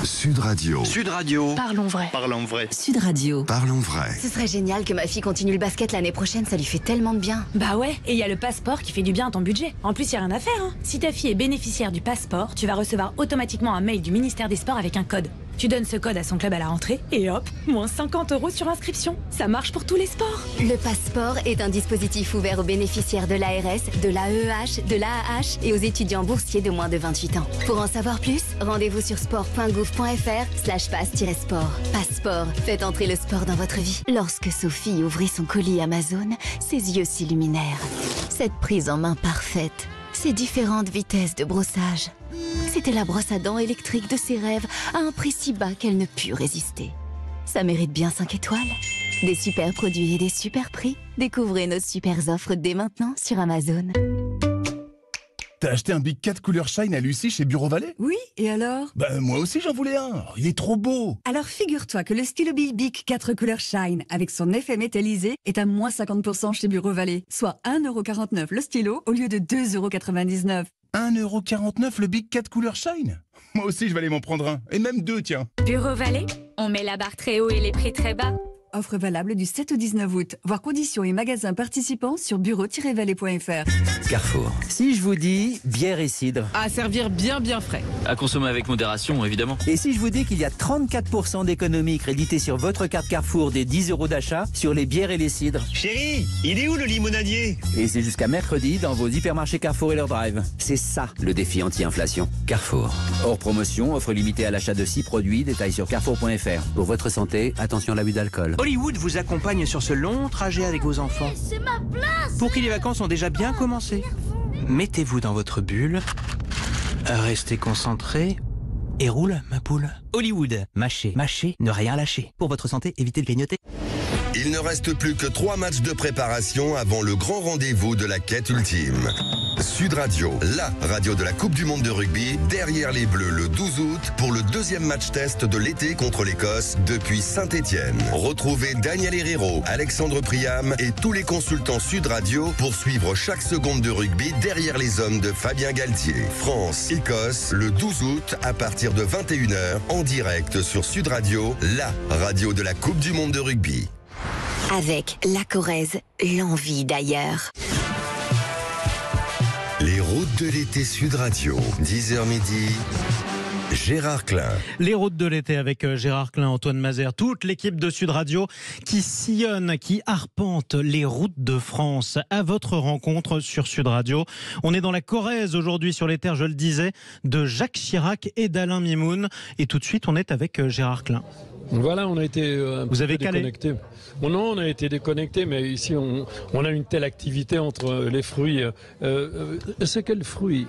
Speaker 1: Sud Radio.
Speaker 13: Sud Radio.
Speaker 7: Parlons vrai.
Speaker 13: Parlons vrai.
Speaker 7: Sud Radio.
Speaker 1: Parlons vrai.
Speaker 7: Ce serait génial que ma fille continue le basket l'année prochaine, ça lui fait tellement de bien.
Speaker 14: Bah ouais, et il y a le passeport qui fait du bien à ton budget. En plus, il n'y a rien à faire, hein. Si ta fille est bénéficiaire du passeport, tu vas recevoir automatiquement un mail du ministère des Sports avec un code. Tu donnes ce code à son club à la rentrée et hop, moins 50 € sur inscription. Ça marche pour tous les sports.
Speaker 7: Le passeport est un dispositif ouvert aux bénéficiaires de l'ARS, de l'AEH, de l'AAH et aux étudiants boursiers de moins de 28 ans. Pour en savoir plus, rendez-vous sur sport.gouv.fr/pass-sport. Passeport, faites entrer le sport dans votre vie. Lorsque Sophie ouvrit son colis Amazon, ses yeux s'illuminèrent. Cette prise en main parfaite, ces différentes vitesses de brossage. C'était la brosse à dents électrique de ses rêves à un prix si bas qu'elle ne put résister. Ça mérite bien 5 étoiles. Des super produits et des super prix. Découvrez nos super offres dès maintenant sur Amazon.
Speaker 15: T'as acheté un Big 4 couleur Shine à Lucie chez Bureau Vallée?
Speaker 16: Oui, et alors?
Speaker 15: Moi aussi j'en voulais un, il est trop beau.
Speaker 16: Alors figure-toi que le stylo Bic 4 couleurs Shine avec son effet métallisé est à moins 50% chez Bureau Vallée, soit 1,49 € le stylo au lieu de 2,99 €.
Speaker 15: 1,49 € le Big 4 couleur Shine? Moi aussi je vais aller m'en prendre un, et même deux tiens.
Speaker 14: Bureau Vallée, on met la barre très haut et les prix très bas.
Speaker 16: Offre valable du 7 au 19 août. Voir conditions et magasins participants sur bureau-vallée.fr.
Speaker 17: Carrefour. Si je vous dis bière et cidre.
Speaker 18: À servir bien frais.
Speaker 17: À consommer avec modération, évidemment. Et si je vous dis qu'il y a 34% d'économie créditée sur votre carte Carrefour des 10 € d'achat sur les bières et les cidres.
Speaker 13: Chérie, il est où le limonadier?
Speaker 17: Et c'est jusqu'à mercredi dans vos hypermarchés Carrefour et leur drive. C'est ça le défi anti-inflation. Carrefour. Hors promotion, offre limitée à l'achat de 6 produits. Détails sur carrefour.fr. Pour votre santé, attention à l'abus d'alcool.
Speaker 18: Hollywood vous accompagne sur ce long trajet avec vos enfants.
Speaker 19: C'est ma place!
Speaker 18: Pour qui les vacances ont déjà bien commencé. Mettez-vous dans votre bulle, restez concentré et roule, ma poule. Hollywood, mâchez, ne rien lâcher. Pour votre santé, évitez de grignoter.
Speaker 1: Il ne reste plus que 3 matchs de préparation avant le grand rendez-vous de la quête ultime. Sud Radio, la radio de la Coupe du Monde de rugby, derrière les Bleus le 12 août pour le 2e match test de l'été contre l'Écosse depuis Saint-Étienne. Retrouvez Daniel Herrero, Alexandre Priam et tous les consultants Sud Radio pour suivre chaque seconde de rugby derrière les hommes de Fabien Galtier. France-Écosse, le 12 août à partir de 21h en direct sur Sud Radio, la radio de la Coupe du Monde de rugby.
Speaker 7: Avec la Corrèze, l'envie d'ailleurs.
Speaker 1: Les routes de l'été Sud Radio, 10h midi. Gérard Klein.
Speaker 12: Les routes de l'été avec Gérard Klein, Antoine Mazère, toute l'équipe de Sud Radio qui sillonne, qui arpente les routes de France à votre rencontre sur Sud Radio. On est dans la Corrèze aujourd'hui sur les terres, je le disais, de Jacques Chirac et d'Alain Mimoun. Et tout de suite, on est avec Gérard Klein.
Speaker 2: Voilà, on a été
Speaker 12: Vous avez
Speaker 2: déconnectés. Bon, non, on a été déconnectés, mais ici, on a une telle activité entre les fruits. C'est quel fruit?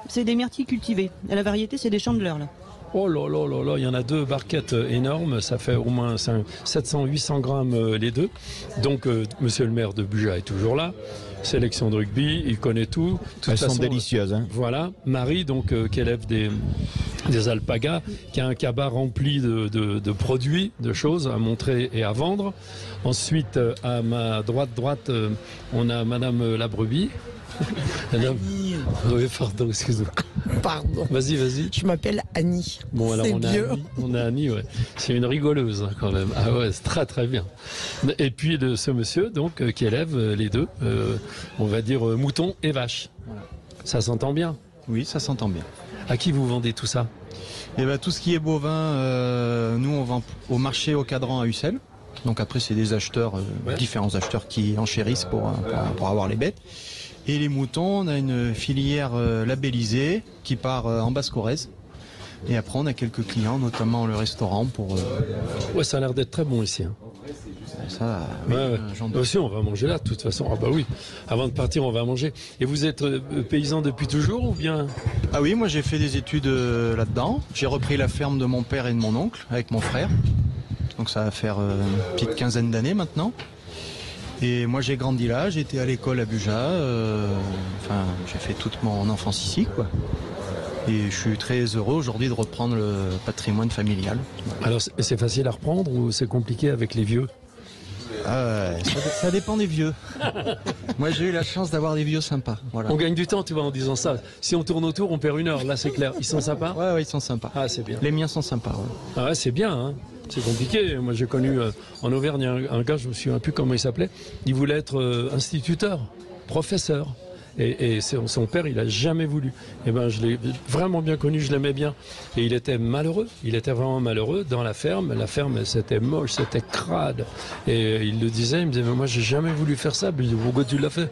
Speaker 11: C'est des myrtilles cultivées. Et la variété, c'est des chandeleurs, là.
Speaker 2: Oh là là là là, il y en a 2 barquettes énormes, ça fait au moins 700-800 grammes les deux. Donc, monsieur le maire de Buja est toujours là. Sélection de rugby, il connaît tout.
Speaker 4: Elles sont délicieuses. Hein.
Speaker 2: Voilà, Marie, donc, qui élève des alpagas, qui a un cabas rempli de produits, de choses à montrer et à vendre. Ensuite, à ma droite, on a Madame la brebis. Madame... Oui, pardon, excuse-moi.
Speaker 6: Pardon.
Speaker 2: Vas-y.
Speaker 6: Je m'appelle Annie.
Speaker 2: Bon, alors on a Annie, ouais. C'est une rigoleuse hein, quand même. Ah ouais, c'est très très bien. Et puis ce monsieur donc qui élève les deux, on va dire moutons et vaches. Voilà. Ça s'entend bien?
Speaker 10: Oui, ça s'entend bien.
Speaker 2: À qui vous vendez tout ça?
Speaker 10: Eh ben, tout ce qui est bovin, nous on vend au marché au Cadran à Ussel. Donc après c'est des acheteurs, différents acheteurs qui enchérissent pour avoir les bêtes. Et les moutons, on a une filière labellisée qui part en Basse-Corrèze. Et après, on a quelques clients, notamment le restaurant pour...
Speaker 2: Ouais, ça a l'air d'être très bon ici. Hein.
Speaker 10: Ça, oui,
Speaker 2: aussi, on va manger là, de toute façon. Ah bah oui, avant de partir, on va manger. Et vous êtes paysan depuis toujours ou bien?
Speaker 10: Ah oui, moi j'ai fait des études là-dedans. J'ai repris la ferme de mon père et de mon oncle avec mon frère. Donc ça va faire une petite quinzaine d'années maintenant. Et moi j'ai grandi là, j'étais à l'école à Buja, j'ai fait toute mon enfance ici, quoi. Et je suis très heureux aujourd'hui de reprendre le patrimoine familial.
Speaker 2: Alors c'est facile à reprendre ou c'est compliqué avec les vieux?
Speaker 10: Ça dépend des vieux. Moi j'ai eu la chance d'avoir des vieux sympas. Voilà.
Speaker 2: On gagne du temps, tu vois, en disant ça. Si on tourne autour, on perd 1 heure. Là c'est clair. Ils sont sympas?
Speaker 10: Ouais, ils sont sympas.
Speaker 2: Ah, c'est bien.
Speaker 10: Les miens sont sympas. Ouais.
Speaker 2: Ah ouais, c'est bien, hein. C'est compliqué. Moi j'ai connu en Auvergne un gars, je me souviens plus comment il s'appelait. Il voulait être instituteur, professeur. Et son père, il a jamais voulu. Et ben, je l'ai vraiment bien connu, je l'aimais bien. Et il était malheureux. Il était vraiment malheureux dans la ferme. La ferme, c'était moche, c'était crade. Et il le disait, il me disait, mais moi, j'ai jamais voulu faire ça. Je lui dis, pourquoi tu l'as fait?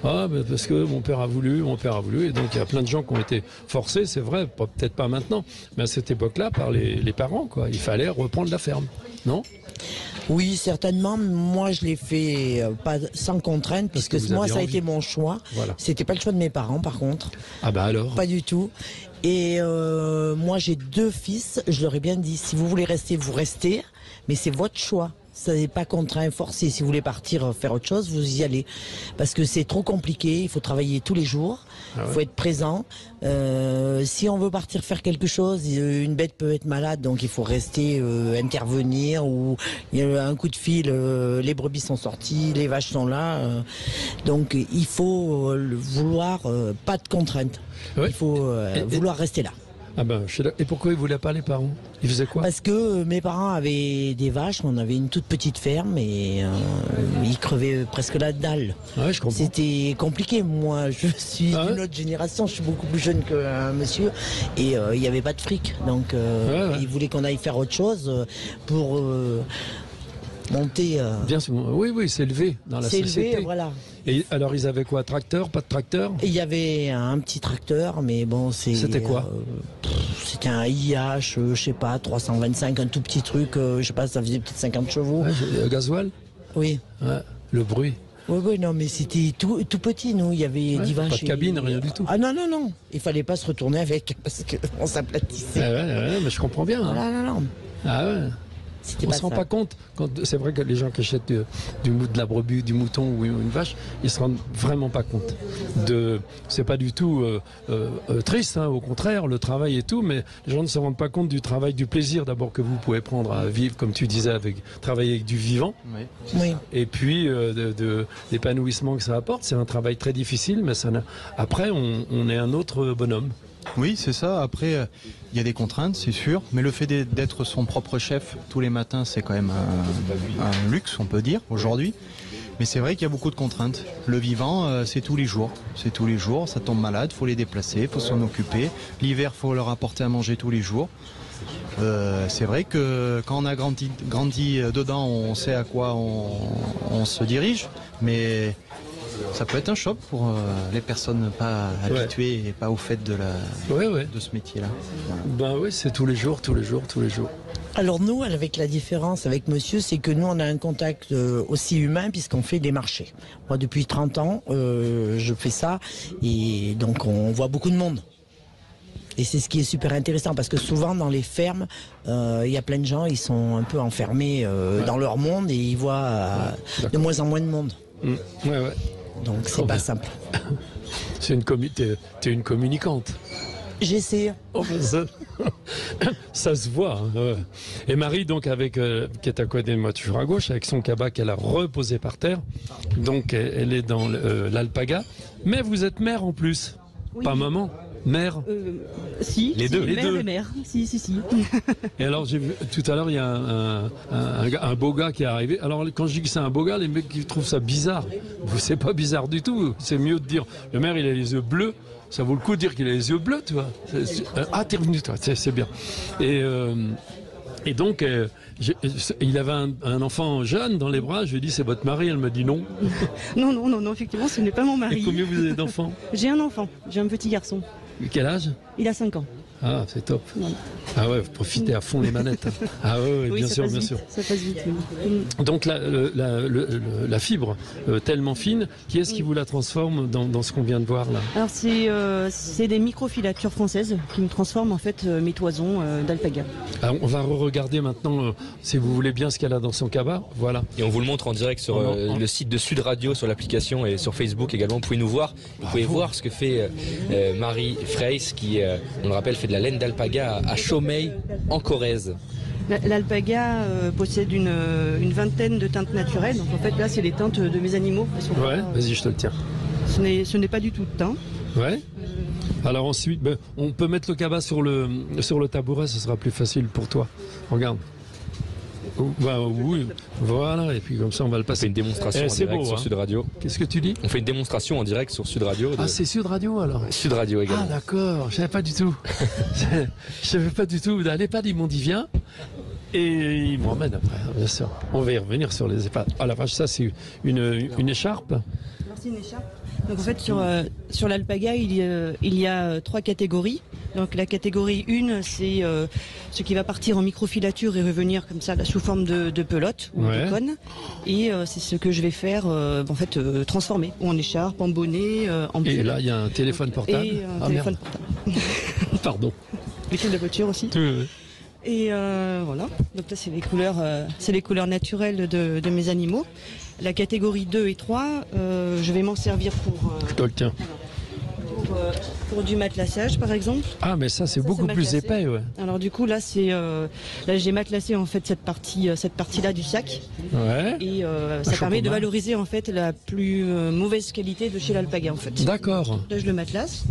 Speaker 2: Ah, ben, parce que mon père a voulu. Et donc, il y a plein de gens qui ont été forcés, c'est vrai, peut-être pas maintenant, mais à cette époque-là, par les parents, quoi. Il fallait reprendre la ferme, non?
Speaker 6: Oui, certainement. Moi, je l'ai fait pas sans contrainte, parce que moi, ça a été mon choix. Voilà. C'était pas le choix de mes parents, par contre.
Speaker 2: Ah bah alors?
Speaker 6: Pas du tout. Et moi, j'ai 2 fils. Je leur ai bien dit, si vous voulez rester, vous restez, mais c'est votre choix. Ça n'est pas contraint, forcé. Si vous voulez partir faire autre chose, vous y allez. Parce que c'est trop compliqué, il faut travailler tous les jours, il faut être présent. Si on veut partir faire quelque chose, une bête peut être malade, donc il faut rester, intervenir, ou il y a un coup de fil, les brebis sont sorties, les vaches sont là. Donc il faut vouloir, pas de contrainte. Il faut vouloir rester là.
Speaker 2: Ah ben, et pourquoi ils voulaient pas, les parents? Ils faisaient quoi?
Speaker 6: Parce que mes parents avaient des vaches, on avait une toute petite ferme et ils crevaient presque la dalle.
Speaker 2: Ouais, je comprends.
Speaker 6: C'était compliqué. Moi, je suis d'une autre génération, je suis beaucoup plus jeune qu'un monsieur et il n'y avait pas de fric. Donc ils voulaient qu'on aille faire autre chose pour monter.
Speaker 2: Bien sûr, oui, s'élever dans la société.
Speaker 6: S'élever, voilà.
Speaker 2: Et alors, ils avaient quoi? Tracteur? Pas de tracteur?
Speaker 6: Il y avait un petit tracteur, mais bon,
Speaker 2: c'était quoi?
Speaker 6: C'était un IH, je sais pas, 325, un tout petit truc, je sais pas, ça faisait peut-être 50 chevaux.
Speaker 2: Gasoil?
Speaker 6: Oui.
Speaker 2: Ouais, le bruit.
Speaker 6: Oui, non, mais c'était tout petit, nous, il y y avait 10 vaches.
Speaker 2: Pas de cabine, rien du tout.
Speaker 6: Ah non, il fallait pas se retourner avec, parce qu'on s'aplatissait.
Speaker 2: Ouais, mais je comprends bien.
Speaker 6: Voilà, non.
Speaker 2: Ah ouais. On ne se rend pas compte, c'est vrai que les gens qui achètent de la brebis, du mouton ou une vache, ils se rendent vraiment pas compte. C'est pas du tout triste, hein, au contraire, le travail et tout, mais les gens ne se rendent pas compte du travail, du plaisir d'abord que vous pouvez prendre à vivre, comme tu disais, travailler avec du vivant.
Speaker 6: Oui.
Speaker 2: Et puis de l'épanouissement que ça apporte. C'est un travail très difficile, mais après, on est un autre bonhomme.
Speaker 10: Oui, c'est ça. Après, il y a des contraintes, c'est sûr. Mais le fait d'être son propre chef tous les matins, c'est quand même un luxe, on peut dire, aujourd'hui. Mais c'est vrai qu'il y a beaucoup de contraintes. Le vivant, c'est tous les jours. C'est tous les jours. Ça tombe malade, il faut les déplacer, il faut s'en occuper. L'hiver, il faut leur apporter à manger tous les jours. C'est vrai que quand on a grandi dedans, on sait à quoi on se dirige. Mais ça peut être un choc pour les personnes pas habituées et pas au fait de ce métier-là. Voilà.
Speaker 2: Ben oui, c'est tous les jours.
Speaker 6: Alors nous, avec la différence avec monsieur, c'est que nous, on a un contact aussi humain puisqu'on fait des marchés. Moi, depuis 30 ans, je fais ça et donc on voit beaucoup de monde. Et c'est ce qui est super intéressant parce que souvent dans les fermes, il y a plein de gens, ils sont un peu enfermés dans leur monde et ils voient de moins en moins de monde.
Speaker 2: Ouais.
Speaker 6: Donc c'est pas simple.
Speaker 2: T'es une communicante.
Speaker 6: J'essaie.
Speaker 2: Oh, ça se voit. Hein, ouais. Et Marie, donc, qui est à côté de moi, toujours à gauche, avec son cabas qu'elle a reposé par terre. Donc, elle est dans l'alpaga. Mais vous êtes mère en plus. Oui. Pas maman. Mère.
Speaker 11: Si.
Speaker 2: Les deux.
Speaker 11: Mère et mère. Si.
Speaker 2: Et alors, j'ai vu tout à l'heure, il y a un beau gars qui est arrivé. Alors, quand je dis que c'est un beau gars, les mecs qui trouvent ça bizarre. C'est pas bizarre du tout. C'est mieux de dire, le maire, il a les yeux bleus. Ça vaut le coup de dire qu'il a les yeux bleus, tu vois. Ah, t'es revenu, toi, c'est bien. Et donc, il avait un enfant jeune dans les bras. Je lui ai dit, c'est votre mari? Elle m'a dit non.
Speaker 11: Non, effectivement, ce n'est pas mon mari.
Speaker 2: Et combien vous avez d'enfants?
Speaker 11: J'ai un enfant, j'ai un petit garçon.
Speaker 2: Quel âge?
Speaker 11: Il a 5 ans.
Speaker 2: Ah, c'est top.
Speaker 5: Voilà.
Speaker 2: Ah ouais, vous profitez à fond les manettes. Ah ouais,
Speaker 5: Oui,
Speaker 2: bien
Speaker 5: ça
Speaker 2: sûr,
Speaker 5: passe
Speaker 2: bien
Speaker 5: vite,
Speaker 2: sûr.
Speaker 5: Ça passe vite. Oui.
Speaker 2: Donc la fibre tellement fine, qui est-ce qui vous la transforme dans ce qu'on vient de voir là?
Speaker 11: Alors c'est des microfilatures françaises qui me transforment en fait mes toisons d'alpaga.
Speaker 2: Alors, on va regarder maintenant, si vous voulez bien, ce qu'elle a dans son cabas. Voilà.
Speaker 9: Et on vous le montre en direct sur le site de Sud Radio, sur l'application et sur Facebook également. Vous pouvez nous voir. Vous pouvez voir ce que fait Marie Freys, qui, on le rappelle, fait de la laine d'alpaga à Chaumeil, en Corrèze.
Speaker 11: L'alpaga possède une vingtaine de teintes naturelles. Donc en fait là c'est les teintes de mes animaux.
Speaker 2: Ouais, vas-y, je te le tiens.
Speaker 11: Ce n'est pas du tout de teint.
Speaker 2: Ouais. Alors ensuite, on peut mettre le cabas sur le tabouret, ce sera plus facile pour toi. Regarde. Bah, oui, voilà, et puis comme ça on va le passer.
Speaker 9: On fait une démonstration en direct sur Sud Radio.
Speaker 2: Qu'est-ce que tu dis?
Speaker 9: On fait une démonstration en direct sur Sud Radio.
Speaker 2: Ah, c'est Sud Radio alors?
Speaker 9: Sud Radio également.
Speaker 2: Ah d'accord, je savais pas du tout. Je savais pas du tout. Dans l'EHPAD, ils m'ont dit viens. Et ils m'emmènent après, bien sûr. On va y revenir sur les EHPAD. Ah la vache, ça c'est une écharpe?
Speaker 11: Alors c'est une écharpe. Donc en fait sur l'alpaga il y a 3 catégories. Donc la catégorie 1 c'est ce qui va partir en microfilature et revenir comme ça là, sous forme de pelote ou de cône. Et c'est ce que je vais faire transformer ou en écharpe, en bonnet, en bulle.
Speaker 2: Et là il y a un téléphone portable.
Speaker 11: Et un téléphone portable.
Speaker 2: Pardon.
Speaker 11: Les clés de la voiture aussi.
Speaker 2: Oui.
Speaker 11: Et voilà, donc là c'est les couleurs naturelles de mes animaux. La catégorie 2 et 3, je vais m'en servir pour du matelassage par exemple.
Speaker 2: Ah mais ça c'est beaucoup plus épais, ouais.
Speaker 11: Alors du coup là j'ai matelassé en fait cette partie là du sac.
Speaker 2: Ouais.
Speaker 11: Et ça permet de valoriser en fait la plus mauvaise qualité de chez l'alpaga en fait.
Speaker 2: D'accord.
Speaker 11: Là je le matelasse.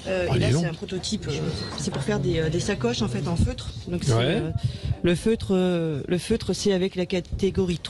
Speaker 11: Et là c'est un prototype, c'est pour faire des sacoches en fait en feutre. Donc le feutre c'est avec la catégorie 3.